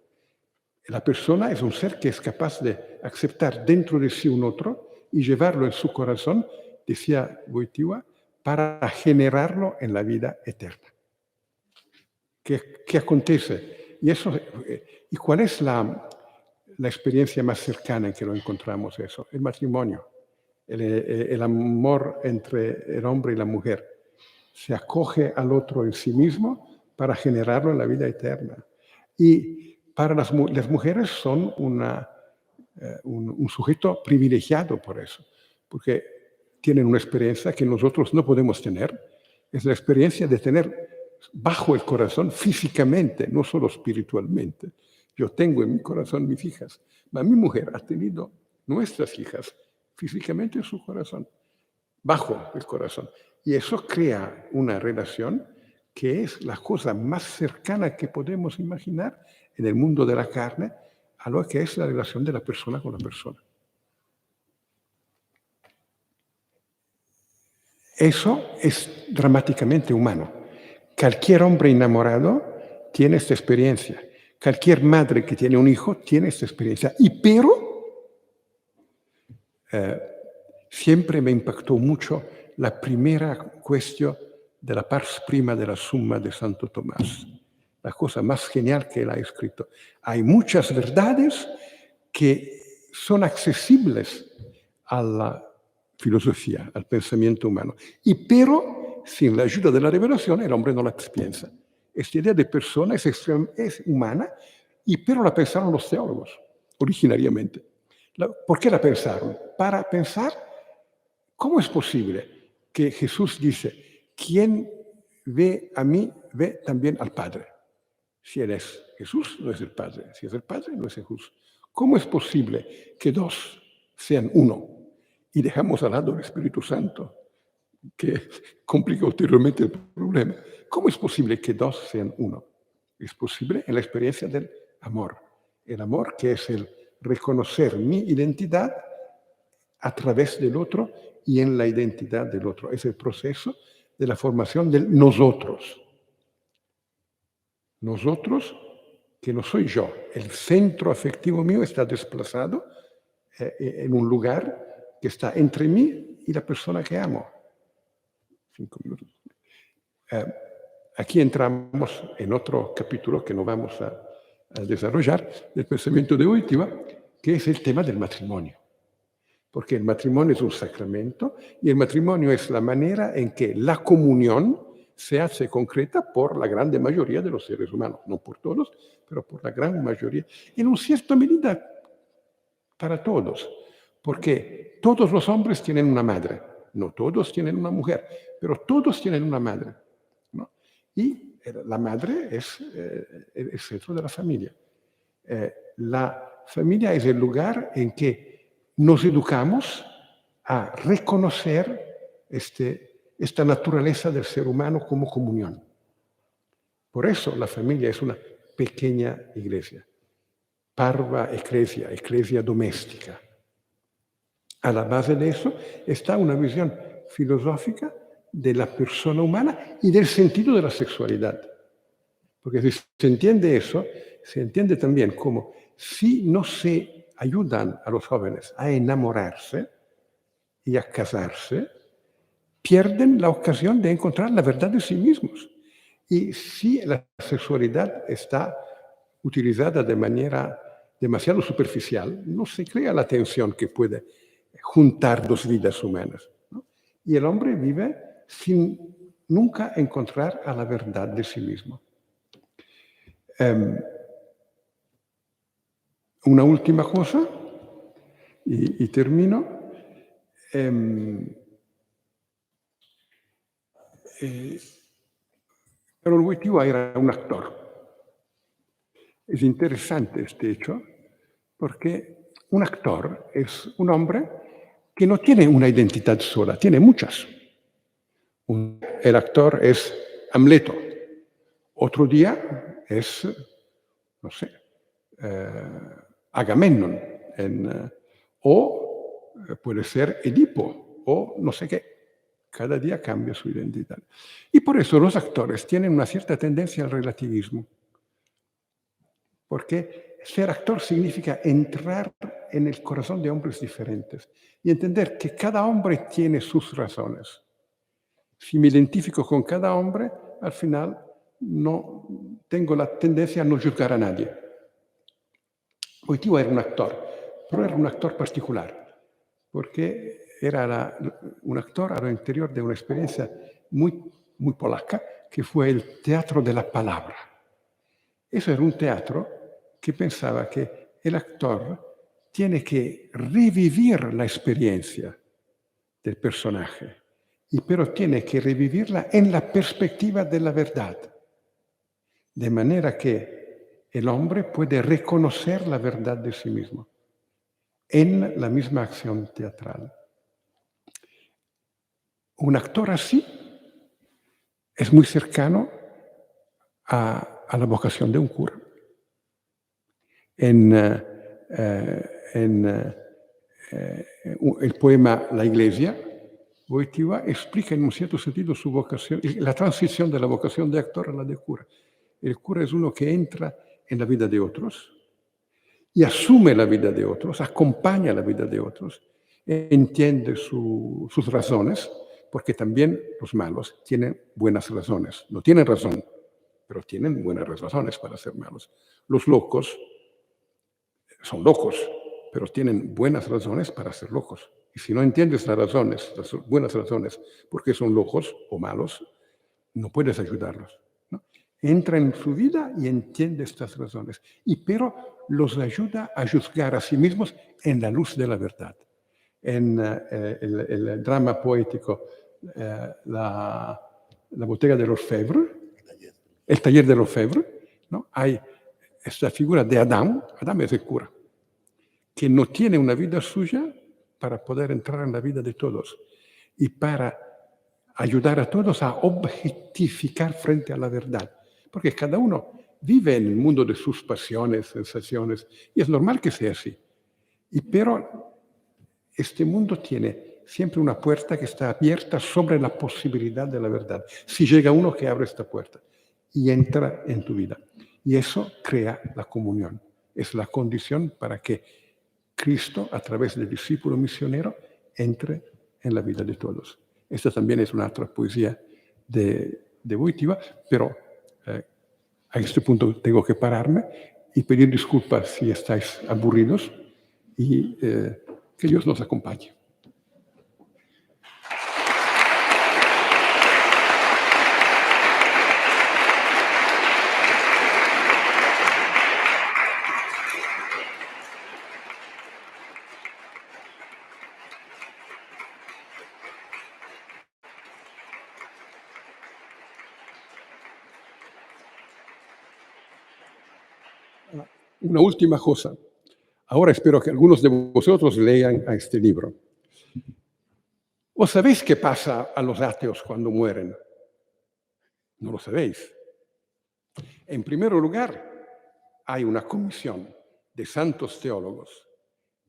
La persona es un ser que es capaz de aceptar dentro de sí un otro y llevarlo en su corazón, decía Wojtyła, para generarlo en la vida eterna. ¿Qué acontece? ¿Y cuál es la la experiencia más cercana en que lo encontramos eso, el matrimonio, el amor entre el hombre y la mujer. Se acoge al otro en sí mismo para generarlo en la vida eterna. Y para las mujeres son un sujeto privilegiado por eso, porque tienen una experiencia que nosotros no podemos tener. Es la experiencia de tener bajo el corazón físicamente, no solo espiritualmente. Yo tengo en mi corazón mis hijas, pero mi mujer ha tenido nuestras hijas físicamente en su corazón, bajo el corazón. Y eso crea una relación que es la cosa más cercana que podemos imaginar en el mundo de la carne a lo que es la relación de la persona con la persona. Eso es dramáticamente humano. Cualquier hombre enamorado tiene esta experiencia. Cualquier madre que tiene un hijo tiene esta experiencia. Siempre me impactó mucho la primera cuestión de la pars prima de la Summa de Santo Tomás. La cosa más genial que él ha escrito. Hay muchas verdades que son accesibles a la filosofía, al pensamiento humano. Pero sin la ayuda de la revelación el hombre no la piensa. Esta idea de persona es humana, pero la pensaron los teólogos originariamente. ¿Por qué la pensaron? Para pensar cómo es posible que Jesús dice, quien ve a mí, ve también al Padre. Si Él es Jesús, no es el Padre. Si es el Padre, no es Jesús. ¿Cómo es posible que dos sean uno? Y dejamos al lado el Espíritu Santo, que complica ulteriormente el problema. ¿Cómo es posible que dos sean uno? Es posible en la experiencia del amor. El amor que es el reconocer mi identidad a través del otro y en la identidad del otro. Es el proceso de la formación del nosotros. Nosotros, que no soy yo. El centro afectivo mío está desplazado en un lugar que está entre mí y la persona que amo. 5 minutos. Aquí entramos en otro capítulo que no vamos a desarrollar del pensamiento de Wojtyła, que es el tema del matrimonio. Porque el matrimonio es un sacramento y el matrimonio es la manera en que la comunión se hace concreta por la gran mayoría de los seres humanos. No por todos, pero por la gran mayoría. En una cierta medida para todos. Porque todos los hombres tienen una madre. No todos tienen una mujer, pero todos tienen una madre, ¿no? Y la madre es el centro de la familia. La familia es el lugar en que nos educamos a reconocer esta naturaleza del ser humano como comunión. Por eso la familia es una pequeña iglesia. Parva ecclesia, ecclesia doméstica. A la base de eso está una visión filosófica de la persona humana y del sentido de la sexualidad. Porque si se entiende eso, se entiende también como si no se ayudan a los jóvenes a enamorarse y a casarse, pierden la ocasión de encontrar la verdad de sí mismos. Y si la sexualidad está utilizada de manera demasiado superficial, no se crea la tensión que puede juntar dos vidas humanas, ¿no? Y el hombre vive sin nunca encontrar a la verdad de sí mismo. Una última cosa, y termino. Karol Wojtyła era un actor. Es interesante este hecho porque un actor es un hombre que no tiene una identidad sola, tiene muchas. El actor es Hamleto. Otro día es, no sé, Agamenón. O puede ser Edipo o no sé qué. Cada día cambia su identidad. Y por eso los actores tienen una cierta tendencia al relativismo. Porque ser actor significa entrar en el corazón de hombres diferentes y entender que cada hombre tiene sus razones. Si me identifico con cada hombre, al final no tengo la tendencia a no juzgar a nadie. Wojtyła era un actor, pero era un actor particular, porque era un actor al interior de una experiencia muy polaca, que fue el teatro de la palabra. Eso era un teatro que pensaba que el actor tiene que revivir la experiencia del personaje, pero tiene que revivirla en la perspectiva de la verdad, de manera que el hombre puede reconocer la verdad de sí mismo en la misma acción teatral. Un actor así es muy cercano a la vocación de un cura. En el poema La Iglesia, Wojtyła explica en un cierto sentido su vocación, la transición de la vocación de actor a la de cura. El cura es uno que entra en la vida de otros y asume la vida de otros, acompaña la vida de otros, entiende sus razones, porque también los malos tienen buenas razones. No tienen razón, pero tienen buenas razones para ser malos. Los locos son locos, pero tienen buenas razones para ser locos. Y si no entiendes las buenas razones, por qué son locos o malos, no puedes ayudarlos, ¿no? Entra en su vida y entiende estas razones, pero los ayuda a juzgar a sí mismos en la luz de la verdad. En el drama poético La botella de Orfebre, el taller de Orfebre, ¿no? Hay esta figura de Adán. Adán es el cura, que no tiene una vida suya para poder entrar en la vida de todos y para ayudar a todos a objetificar frente a la verdad. Porque cada uno vive en el mundo de sus pasiones, sensaciones, y es normal que sea así. Pero este mundo tiene siempre una puerta que está abierta sobre la posibilidad de la verdad. Si llega uno que abre esta puerta y entra en tu vida. Y eso crea la comunión. Es la condición para que Cristo, a través del discípulo misionero, entre en la vida de todos. Esta también es una otra poesía de Wojtyła, pero a este punto tengo que pararme y pedir disculpas si estáis aburridos y que Dios nos acompañe. Una última cosa. Ahora espero que algunos de vosotros lean a este libro. ¿Os sabéis qué pasa a los ateos cuando mueren? No lo sabéis. En primer lugar, hay una comisión de santos teólogos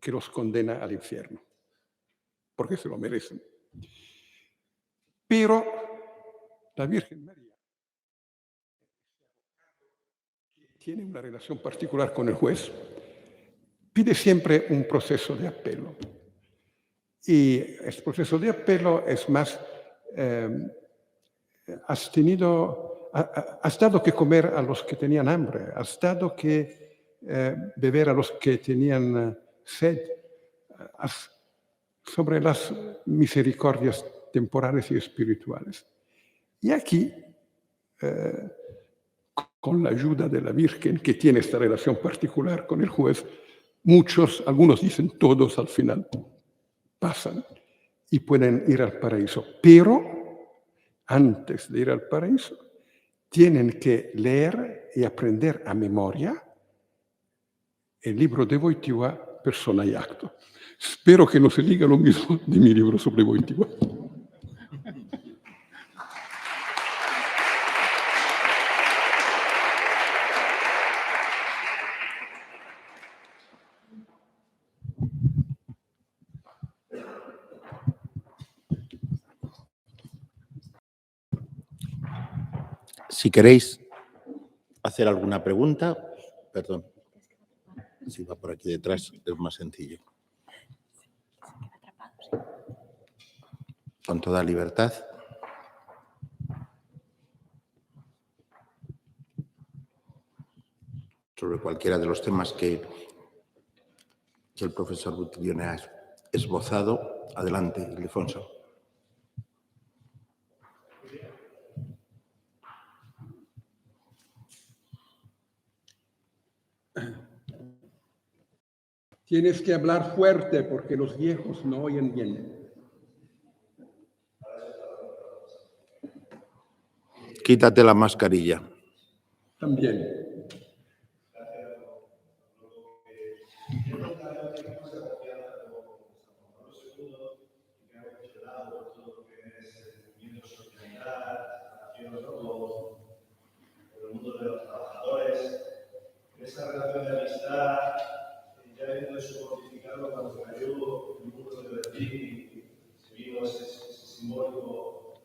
que los condena al infierno, porque se lo merecen. Pero la Virgen María tiene una relación particular con el juez, pide siempre un proceso de apelo. Y este proceso de apelo es más, has dado que comer a los que tenían hambre, has dado que beber a los que tenían sed, sobre las misericordias temporales y espirituales. Y aquí, con la ayuda de la Virgen, que tiene esta relación particular con el juez, algunos dicen todos al final, pasan y pueden ir al paraíso. Pero antes de ir al paraíso, tienen que leer y aprender a memoria el libro de Wojtyła, Persona y Acto. Espero que no se diga lo mismo de mi libro sobre Wojtyła. Si queréis hacer alguna pregunta, perdón, si va por aquí detrás es más sencillo. Con toda libertad. Sobre cualquiera de los temas que que el profesor Buttiglione ha esbozado. Adelante, Ildefonso. Tienes que hablar fuerte porque los viejos no oyen bien. Quítate la mascarilla. También. Esa relación de amistad, ya dentro de su pontificado, cuando se cayó el muro de Berlín y se vino ese simbólico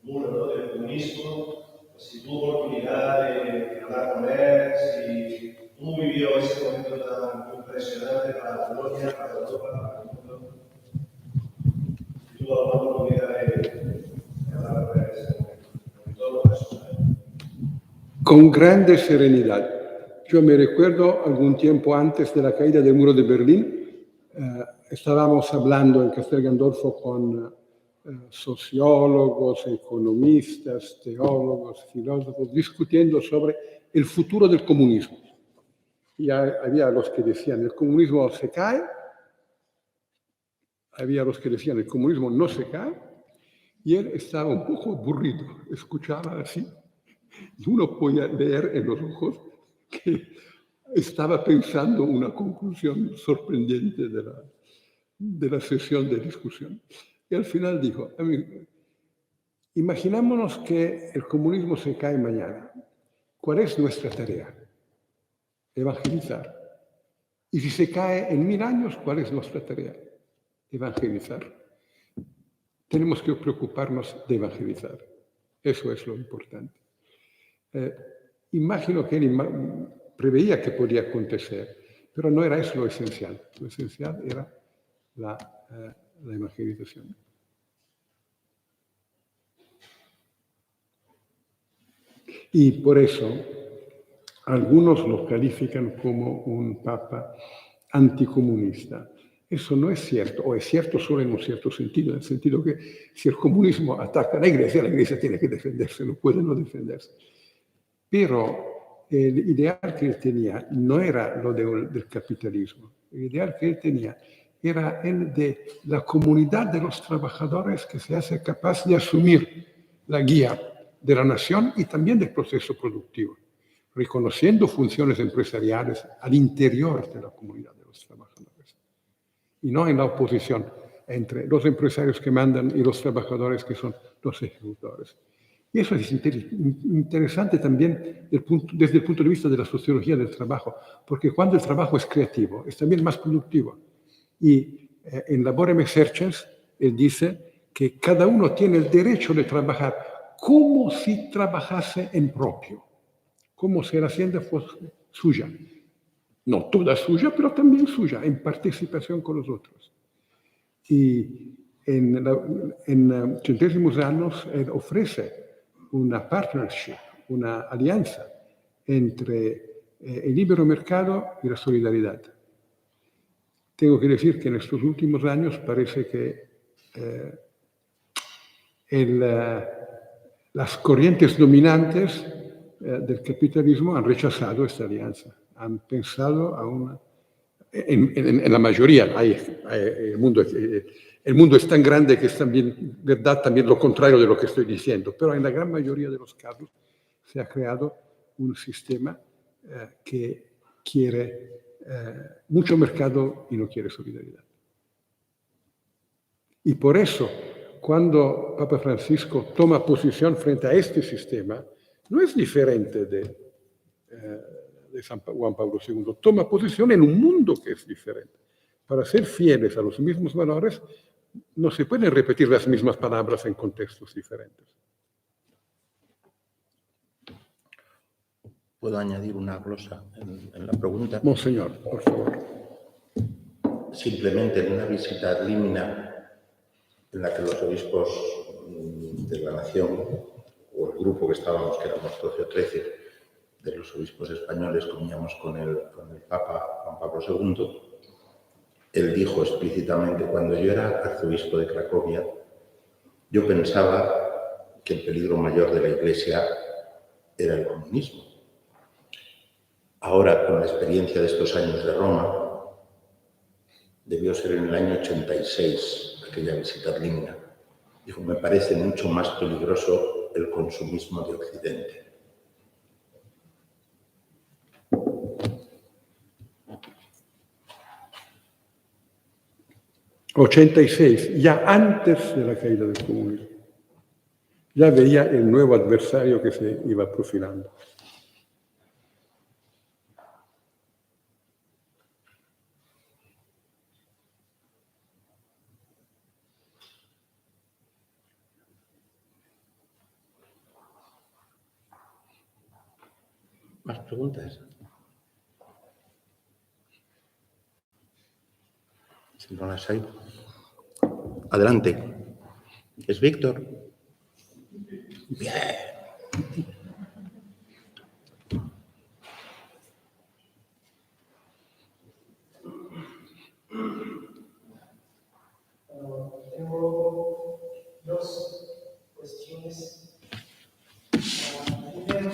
muro, ¿no?, del comunismo, pues si tuvo oportunidad de hablar con él, si cómo vivió ese momento tan impresionante para Polonia, para Europa, para el mundo, si tuvo alguna oportunidad de hablar con él en ese momento, en todos los casos. Con grande serenidad. Yo me recuerdo algún tiempo antes de la caída del muro de Berlín, estábamos hablando en Castel Gandolfo con sociólogos, economistas, teólogos, filósofos, discutiendo sobre el futuro del comunismo. Y había los que decían, el comunismo se cae, había los que decían, el comunismo no se cae, y él estaba un poco aburrido, escuchaba así. Y uno podía leer en los ojos que estaba pensando una conclusión sorprendente de la sesión de discusión. Y al final dijo, imaginémonos que el comunismo se cae mañana. ¿Cuál es nuestra tarea? Evangelizar. Y si se cae en 1000 años, ¿cuál es nuestra tarea? Evangelizar. Tenemos que preocuparnos de evangelizar. Eso es lo importante. Imagino que él preveía que podía acontecer, pero no era eso lo esencial. Lo esencial era la evangelización. Y por eso algunos lo califican como un papa anticomunista. Eso no es cierto, o es cierto solo en un cierto sentido, en el sentido que si el comunismo ataca a la Iglesia tiene que defenderse, no puede no defenderse. Pero el ideal que él tenía no era lo del capitalismo. El ideal que él tenía era el de la comunidad de los trabajadores que se hace capaz de asumir la guía de la nación y también del proceso productivo, reconociendo funciones empresariales al interior de la comunidad de los trabajadores y no en la oposición entre los empresarios que mandan y los trabajadores que son los ejecutores. Y eso es interesante también desde el punto de vista de la sociología del trabajo, porque cuando el trabajo es creativo, es también más productivo. Y en Laborem Exercens, él dice que cada uno tiene el derecho de trabajar como si trabajase en propio, como si la hacienda fuese suya. No toda suya, pero también suya, en participación con los otros. Y en Centésimos Años, él ofrece una partnership, una alianza entre el libre mercado y la solidaridad. Tengo que decir que en estos últimos años parece que las corrientes dominantes del capitalismo han rechazado esta alianza, han pensado en la mayoría, el mundo es tan grande que es también verdad también lo contrario de lo que estoy diciendo, pero en la gran mayoría de los casos se ha creado un sistema que quiere mucho mercado y no quiere solidaridad. Y por eso, cuando Papa Francisco toma posición frente a este sistema, no es diferente de San Juan Pablo II, toma posición en un mundo que es diferente. Para ser fieles a los mismos valores, no se pueden repetir las mismas palabras en contextos diferentes. ¿Puedo añadir una glosa en la pregunta? Monseñor, por favor. Simplemente en una visita ad limina en la que los obispos de la nación, o el grupo que estábamos, que éramos 12 o 13, de los obispos españoles, comíamos con el Papa Juan Pablo II. Él dijo explícitamente: cuando yo era arzobispo de Cracovia, yo pensaba que el peligro mayor de la Iglesia era el comunismo. Ahora, con la experiencia de estos años de Roma, debió ser en el año 86, aquella visita a Limna, dijo: me parece mucho más peligroso el consumismo de Occidente. '86, ya antes de la caída del comunismo. Ya veía el nuevo adversario que se iba profilando. ¿Más preguntas? Si no las hay. Adelante. ¿Es Víctor? Bien. Tengo dos cuestiones. Primero,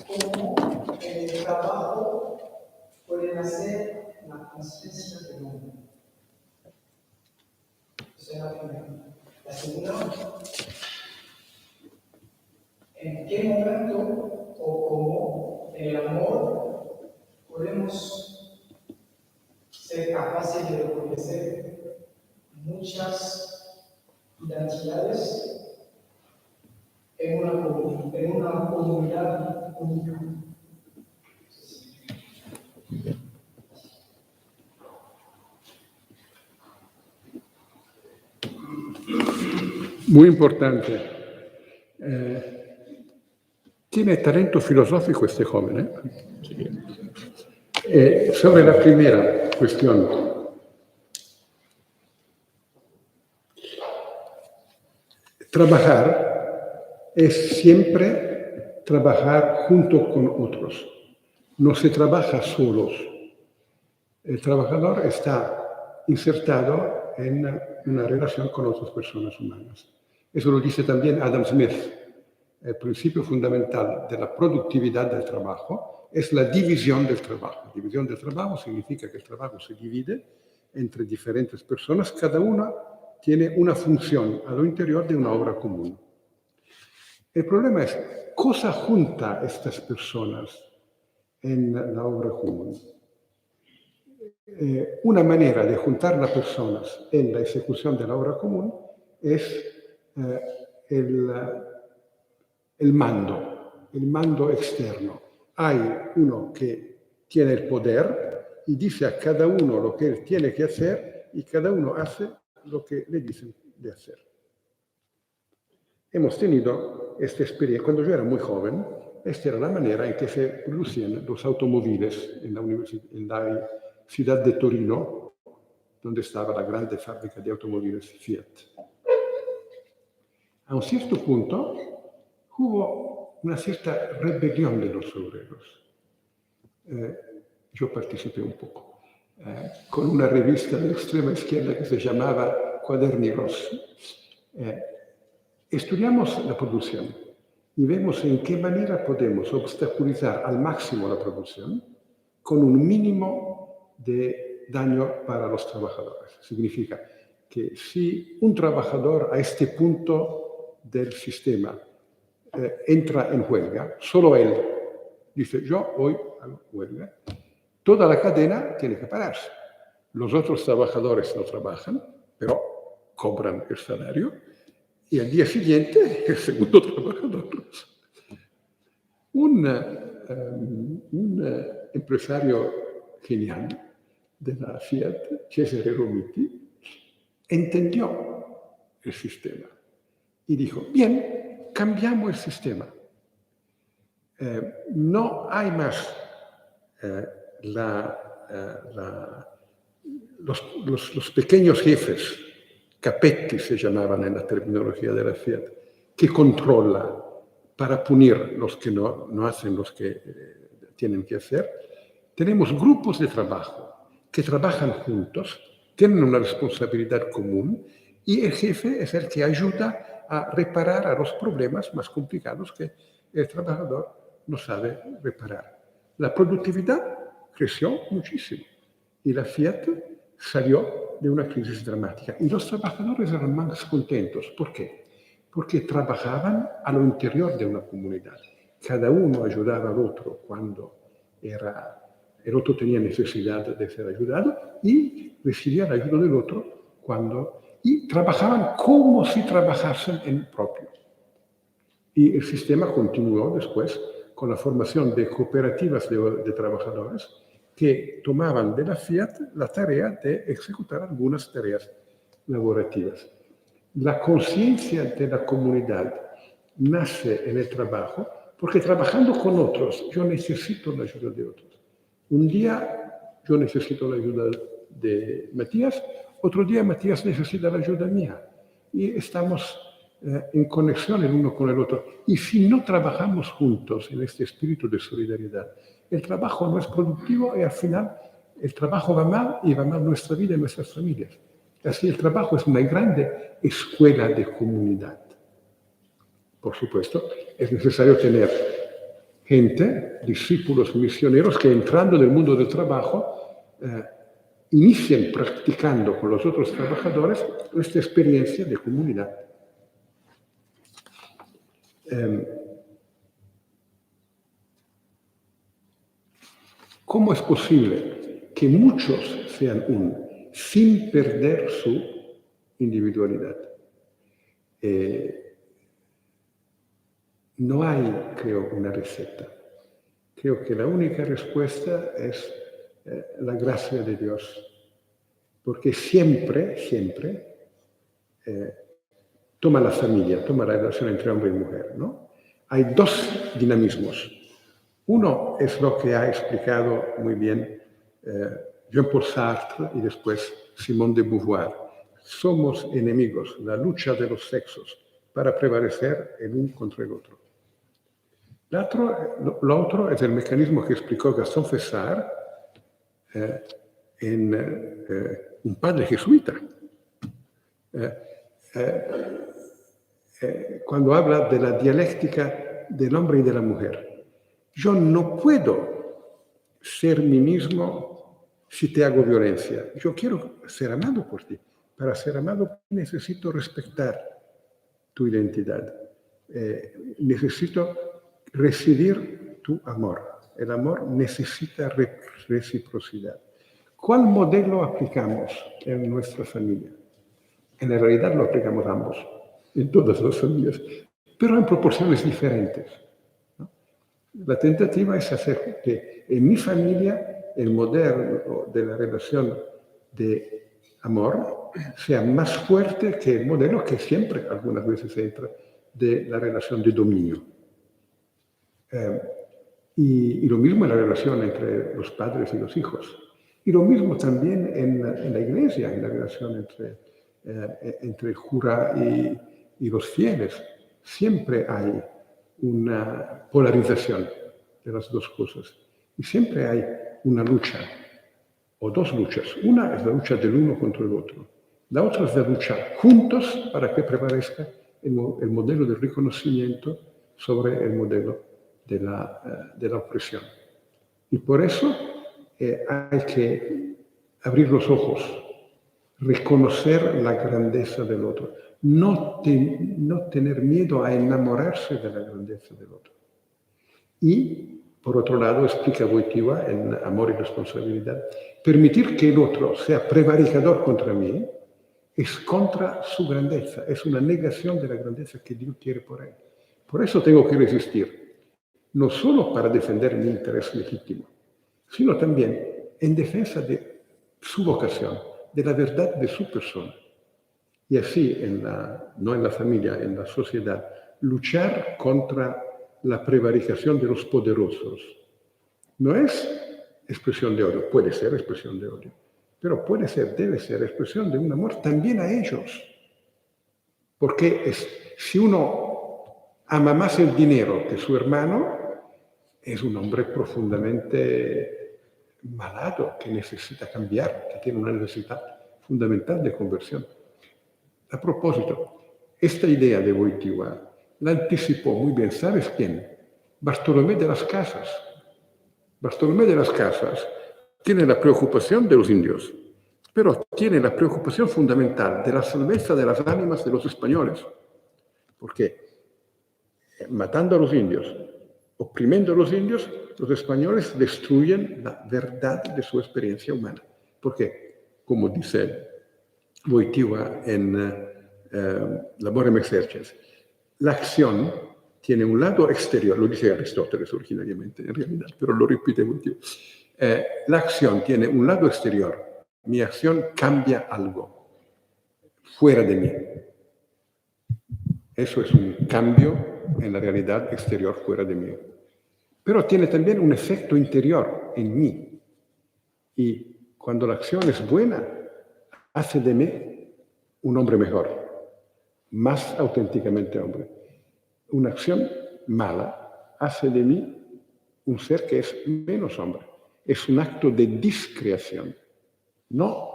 ¿cómo el trabajo puede hacer la conciencia del hombre? Esa es la primera. La segunda, ¿en qué momento o cómo en el amor podemos ser capaces de reconocer muchas identidades en una comunidad única? Muy importante. Tiene talento filosófico este joven. Sobre la primera cuestión, trabajar es siempre trabajar junto con otros. No se trabaja solos. El trabajador está insertado en una relación con otras personas humanas. Eso lo dice también Adam Smith. El principio fundamental de la productividad del trabajo es la división del trabajo. División del trabajo significa que el trabajo se divide entre diferentes personas, cada una tiene una función a lo interior de una obra común. El problema es, ¿cosa junta a estas personas en la obra común? Una manera de juntar las personas en la ejecución de la obra común es el mando externo. Hay uno que tiene el poder y dice a cada uno lo que él tiene que hacer y cada uno hace lo que le dicen de hacer. Hemos tenido esta experiencia. Cuando yo era muy joven, esta era la manera en que se producían los automóviles en la ciudad de Torino, donde estaba la grande fábrica de automóviles Fiat. A un cierto punto hubo una cierta rebelión de los obreros. Yo participé un poco con una revista de extrema izquierda que se llamaba Cuaderni Rossi. Estudiamos la producción y vemos en qué manera podemos obstaculizar al máximo la producción con un mínimo de daño para los trabajadores. Significa que si un trabajador a este punto del sistema entra en huelga, solo él dice: yo hoy hago huelga, toda la cadena tiene que pararse. Los otros trabajadores no trabajan, pero cobran el salario, y al día siguiente el segundo trabajador. Un empresario genial de la Fiat, Cesare Romiti, entendió el sistema y dijo: bien, cambiamos el sistema. No hay más los pequeños jefes, capetti se llamaban en la terminología de la Fiat, que controla para punir los que no hacen los que tienen que hacer. Tenemos grupos de trabajo que trabajan juntos, tienen una responsabilidad común y el jefe es el que ayuda a reparar a los problemas más complicados que el trabajador no sabe reparar. La productividad creció muchísimo y la Fiat salió de una crisis dramática y los trabajadores eran más contentos. ¿Por qué? Porque trabajaban a lo interior de una comunidad. Cada uno ayudaba al otro cuando el otro tenía necesidad de ser ayudado y recibía la ayuda del otro y trabajaban como si trabajasen en propio. Y el sistema continuó después con la formación de cooperativas de trabajadores que tomaban de la Fiat la tarea de ejecutar algunas tareas laborativas. La conciencia de la comunidad nace en el trabajo porque trabajando con otros yo necesito la ayuda de otros. Un día yo necesito la ayuda de Matías, otro día Matías necesita la ayuda mía y estamos en conexión el uno con el otro. Y si no trabajamos juntos en este espíritu de solidaridad, el trabajo no es productivo y al final el trabajo va mal y va mal nuestra vida y nuestras familias. Así el trabajo es una grande escuela de comunidad. Por supuesto, es necesario tener gente, discípulos misioneros que entrando en el mundo del trabajo inicien practicando con los otros trabajadores esta experiencia de comunidad. ¿Cómo es posible que muchos sean uno sin perder su individualidad? No hay, creo, una receta. Creo que la única respuesta es la gracia de Dios. Porque siempre toma la familia, toma la relación entre hombre y mujer, ¿no? Hay dos dinamismos. Uno es lo que ha explicado muy bien Jean-Paul Sartre y después Simone de Beauvoir. Somos enemigos, la lucha de los sexos para prevalecer el uno contra el otro. Lo otro es el mecanismo que explicó Gaston Fessard en un padre jesuita. Cuando habla de la dialéctica del hombre y de la mujer. Yo no puedo ser mí mismo si te hago violencia. Yo quiero ser amado por ti. Para ser amado necesito respetar tu identidad. Necesito recibir tu amor. El amor necesita reciprocidad. ¿Cuál modelo aplicamos en nuestra familia? En realidad lo aplicamos ambos, en todas las familias, pero en proporciones diferentes, ¿no? La tentativa es hacer que en mi familia el modelo de la relación de amor sea más fuerte que el modelo que siempre, algunas veces entra, de la relación de dominio. Y lo mismo en la relación entre los padres y los hijos. Y lo mismo también en la iglesia, en la relación entre el cura y los fieles. Siempre hay una polarización de las dos cosas. Y siempre hay una lucha, o dos luchas. Una es la lucha del uno contra el otro. La otra es la lucha juntos para que prevalezca el modelo del reconocimiento sobre el modelo de la opresión. Y por eso hay que abrir los ojos, reconocer la grandeza del otro, no tener miedo a enamorarse de la grandeza del otro. Y, por otro lado, explica Wojtyła en Amor y Responsabilidad, permitir que el otro sea prevaricador contra mí es contra su grandeza, es una negación de la grandeza que Dios quiere por él. Por eso tengo que resistir, no solo para defender mi interés legítimo, sino también en defensa de su vocación, de la verdad de su persona. Y así, no en la familia, en la sociedad, luchar contra la prevaricación de los poderosos. No es expresión de odio, puede ser expresión de odio, pero debe ser expresión de un amor también a ellos. Porque si uno ama más el dinero que su hermano, es un hombre profundamente malado, que necesita cambiar, que tiene una necesidad fundamental de conversión. A propósito, esta idea de Wojtyła la anticipó muy bien, ¿sabes quién? Bartolomé de las Casas. Bartolomé de las Casas tiene la preocupación de los indios, pero tiene la preocupación fundamental de la salvezza de las ánimas de los españoles. Porque matando a los indios, oprimiendo a los indios, los españoles destruyen la verdad de su experiencia humana. Porque, como dice Wojtyła en Laborem Exercens, la acción tiene un lado exterior, lo dice Aristóteles originariamente en realidad, pero lo repite Wojtyła. La acción tiene un lado exterior. Mi acción cambia algo fuera de mí. Eso es un cambio en la realidad exterior fuera de mí. Pero tiene también un efecto interior en mí. Y cuando la acción es buena, hace de mí un hombre mejor, más auténticamente hombre. Una acción mala hace de mí un ser que es menos hombre. Es un acto de discreación, no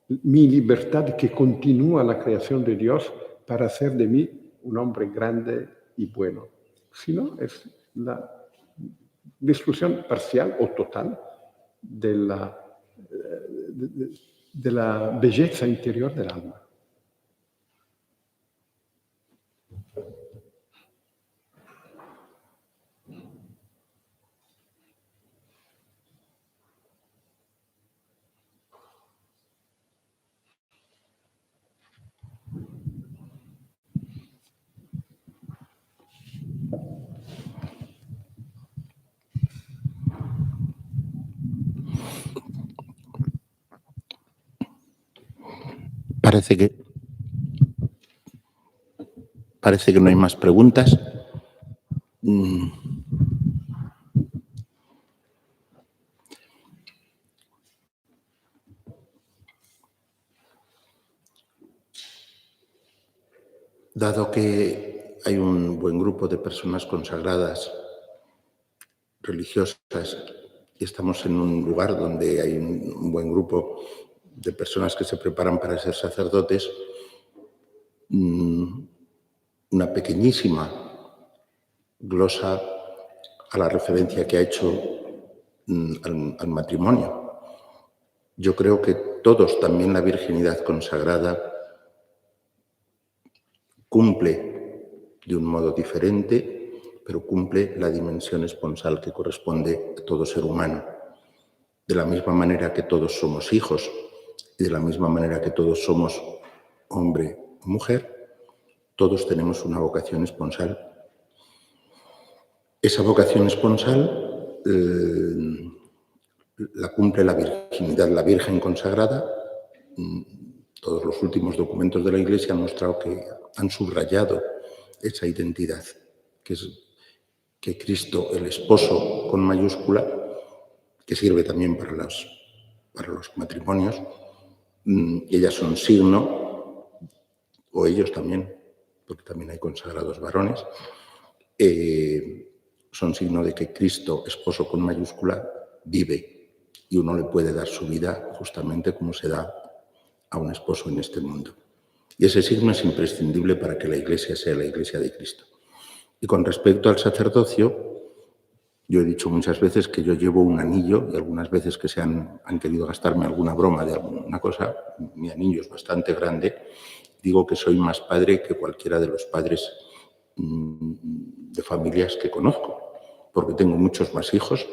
mi libertad que continúa la creación de Dios para hacer de mí un hombre grande y bueno, sino es la destrucción parcial o total de la belleza interior del alma. Parece que no hay más preguntas. Dado que hay un buen grupo de personas consagradas, religiosas, y estamos en un lugar donde hay un buen grupo de personas que se preparan para ser sacerdotes, una pequeñísima glosa a la referencia que ha hecho al matrimonio. Yo creo que todos, también la virginidad consagrada, cumple de un modo diferente, pero cumple la dimensión esponsal que corresponde a todo ser humano. De la misma manera que todos somos hijos y de la misma manera que todos somos hombre o mujer, todos tenemos una vocación esponsal. Esa vocación esponsal la cumple la virginidad, la Virgen consagrada. Todos los últimos documentos de la Iglesia han mostrado que han subrayado esa identidad, que es que Cristo, el esposo con mayúscula, que sirve también para los matrimonios, ellas son signo, o ellos también, porque también hay consagrados varones, son signo de que Cristo, esposo con mayúscula, vive, y uno le puede dar su vida justamente como se da a un esposo en este mundo. Y ese signo es imprescindible para que la Iglesia sea la Iglesia de Cristo. Y con respecto al sacerdocio, yo he dicho muchas veces que yo llevo un anillo, y algunas veces que han querido gastarme alguna broma de alguna cosa, mi anillo es bastante grande. Digo que soy más padre que cualquiera de los padres de familias que conozco, porque tengo muchos más hijos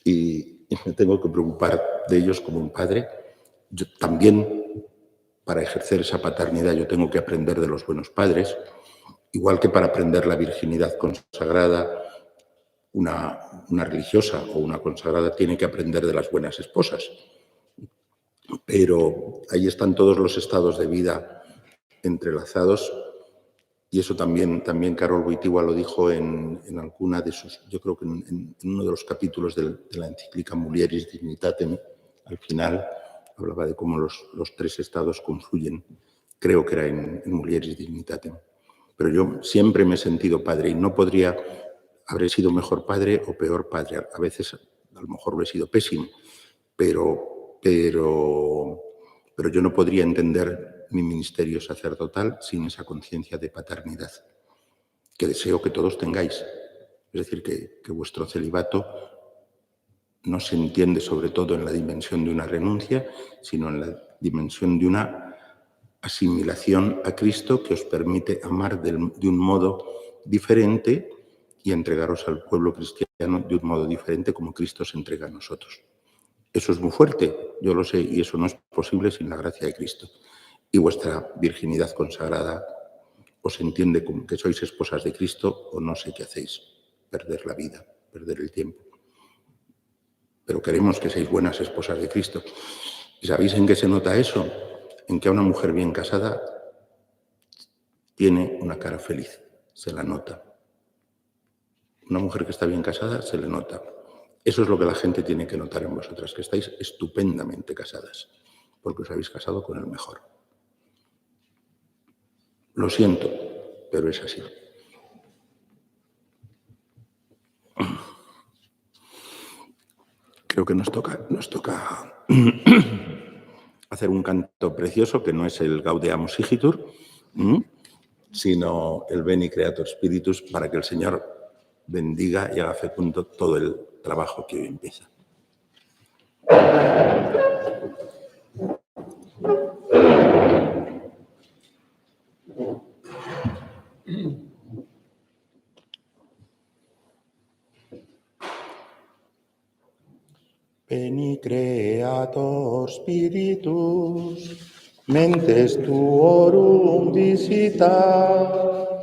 y me tengo que preocupar de ellos como un padre. Yo también, para ejercer esa paternidad, yo tengo que aprender de los buenos padres, igual que para aprender la virginidad consagrada, una religiosa o una consagrada tiene que aprender de las buenas esposas. Pero ahí están todos los estados de vida entrelazados, y eso también Karol Wojtyła lo dijo en alguna de sus, yo creo que en uno de los capítulos de la encíclica Mulieris Dignitatem, al final hablaba de cómo los tres estados confluyen, creo que era en Mulieris Dignitatem. pero yo siempre me he sentido padre y no podría haber sido mejor padre o peor padre. A veces a lo mejor lo he sido pésimo, pero yo no podría entender mi ministerio sacerdotal sin esa conciencia de paternidad, que deseo que todos tengáis. Es decir, que vuestro celibato no se entiende sobre todo en la dimensión de una renuncia, sino en la dimensión de una asimilación a Cristo que os permite amar de un modo diferente y entregaros al pueblo cristiano de un modo diferente como Cristo se entrega a nosotros. Eso es muy fuerte, yo lo sé, y eso no es posible sin la gracia de Cristo. Y vuestra virginidad consagrada os entiende como que sois esposas de Cristo o no sé qué hacéis, perder la vida, perder el tiempo. Pero queremos que seáis buenas esposas de Cristo. ¿Y sabéis en qué se nota eso? En que a una mujer bien casada tiene una cara feliz, se la nota. Una mujer que está bien casada se le nota. Eso es lo que la gente tiene que notar en vosotras, que estáis estupendamente casadas, porque os habéis casado con el mejor. Lo siento, pero es así. Creo que nos toca hacer un canto precioso que no es el Gaudeamus Igitur, sino el Veni Creator Spiritus, para que el Señor bendiga y haga fecundo todo el trabajo que hoy empieza. Veni Creator Spiritus, mentes tuorum visita,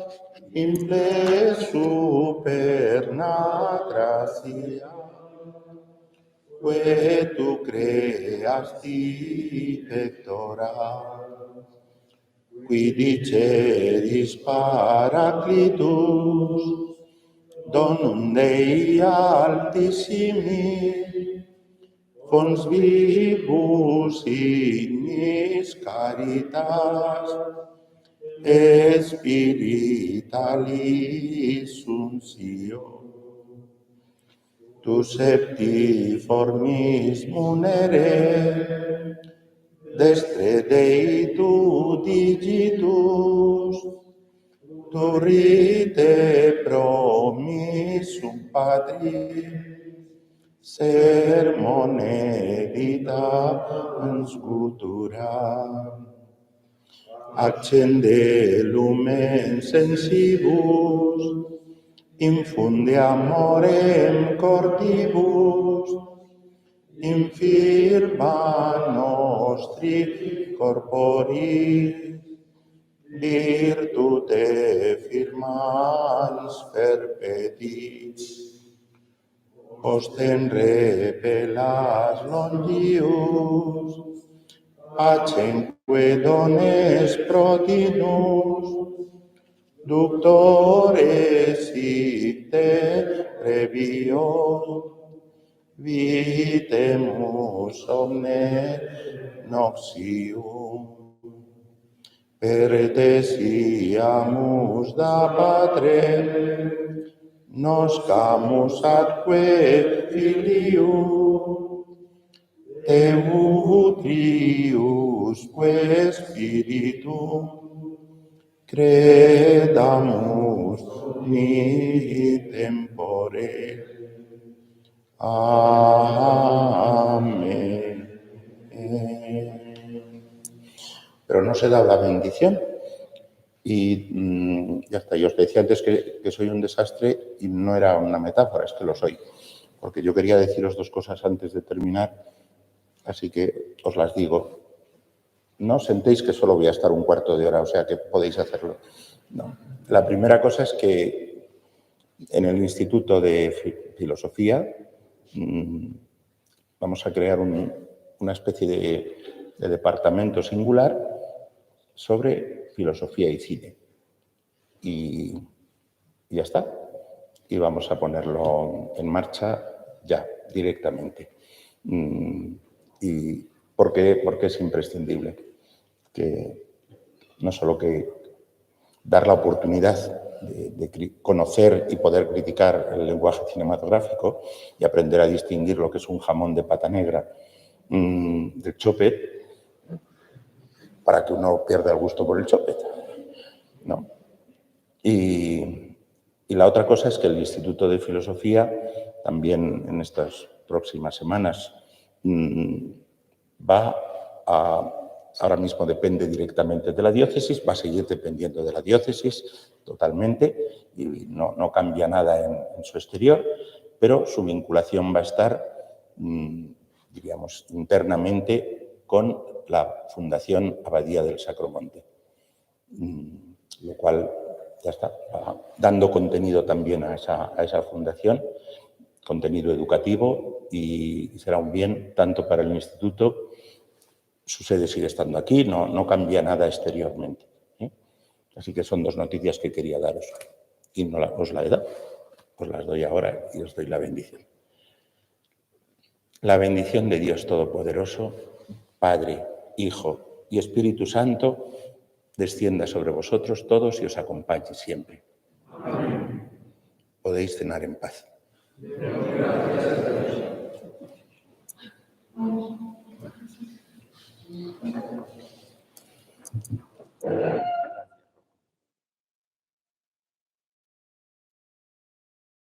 imple superna gratia, que tu creasti pectora, qui diceris Paraclitus, donum Dei altissimi, cons vivus ignis caritas, spiritualis unctio, tu septiformis munere, destre Dei tu digitus, turrite promissum Patri, sermone vitans futura, accende lumen sensibus, infunde amorem cordibus, infirma nostri corpori, virtute firmans perpetis, ostendre pelas longius, pacemque dones protinus, ductores icte previo, vitemus omne noxium. Pertesiamus da Patrem, noscamus atque Filium, Eutriusque Spiritum, credamus ni tempore. Amén. Pero no se da la bendición. Y ya está. Yo os decía antes que soy un desastre y no era una metáfora, es que lo soy. Porque yo quería deciros dos cosas antes de terminar, así que os las digo. No os sentéis que solo voy a estar un cuarto de hora, o sea que podéis hacerlo. No. La primera cosa es que en el Instituto de Filosofía vamos a crear una especie de departamento singular sobre filosofía y cine. Y ya está. Y vamos a ponerlo en marcha ya, directamente. Y porque es imprescindible que no solo que dar la oportunidad de conocer y poder criticar el lenguaje cinematográfico y aprender a distinguir lo que es un jamón de pata negra del chopet, para que uno pierda el gusto por el chopet, ¿no? Y la otra cosa es que el Instituto de Filosofía también en estas próximas semanas ahora mismo depende directamente de la diócesis, va a seguir dependiendo de la diócesis totalmente y no cambia nada en su exterior, pero su vinculación va a estar, diríamos, internamente con la Fundación Abadía del Sacromonte, lo cual ya está dando contenido también a esa fundación, contenido educativo, y será un bien tanto para el instituto. Su sede sigue estando aquí, no cambia nada exteriormente, ¿eh? Así que son dos noticias que quería daros y no os la he dado, os las doy ahora y os doy la bendición. La bendición de Dios Todopoderoso, Padre, Hijo y Espíritu Santo, descienda sobre vosotros todos y os acompañe siempre. Amén. Podéis cenar en paz. Gracias.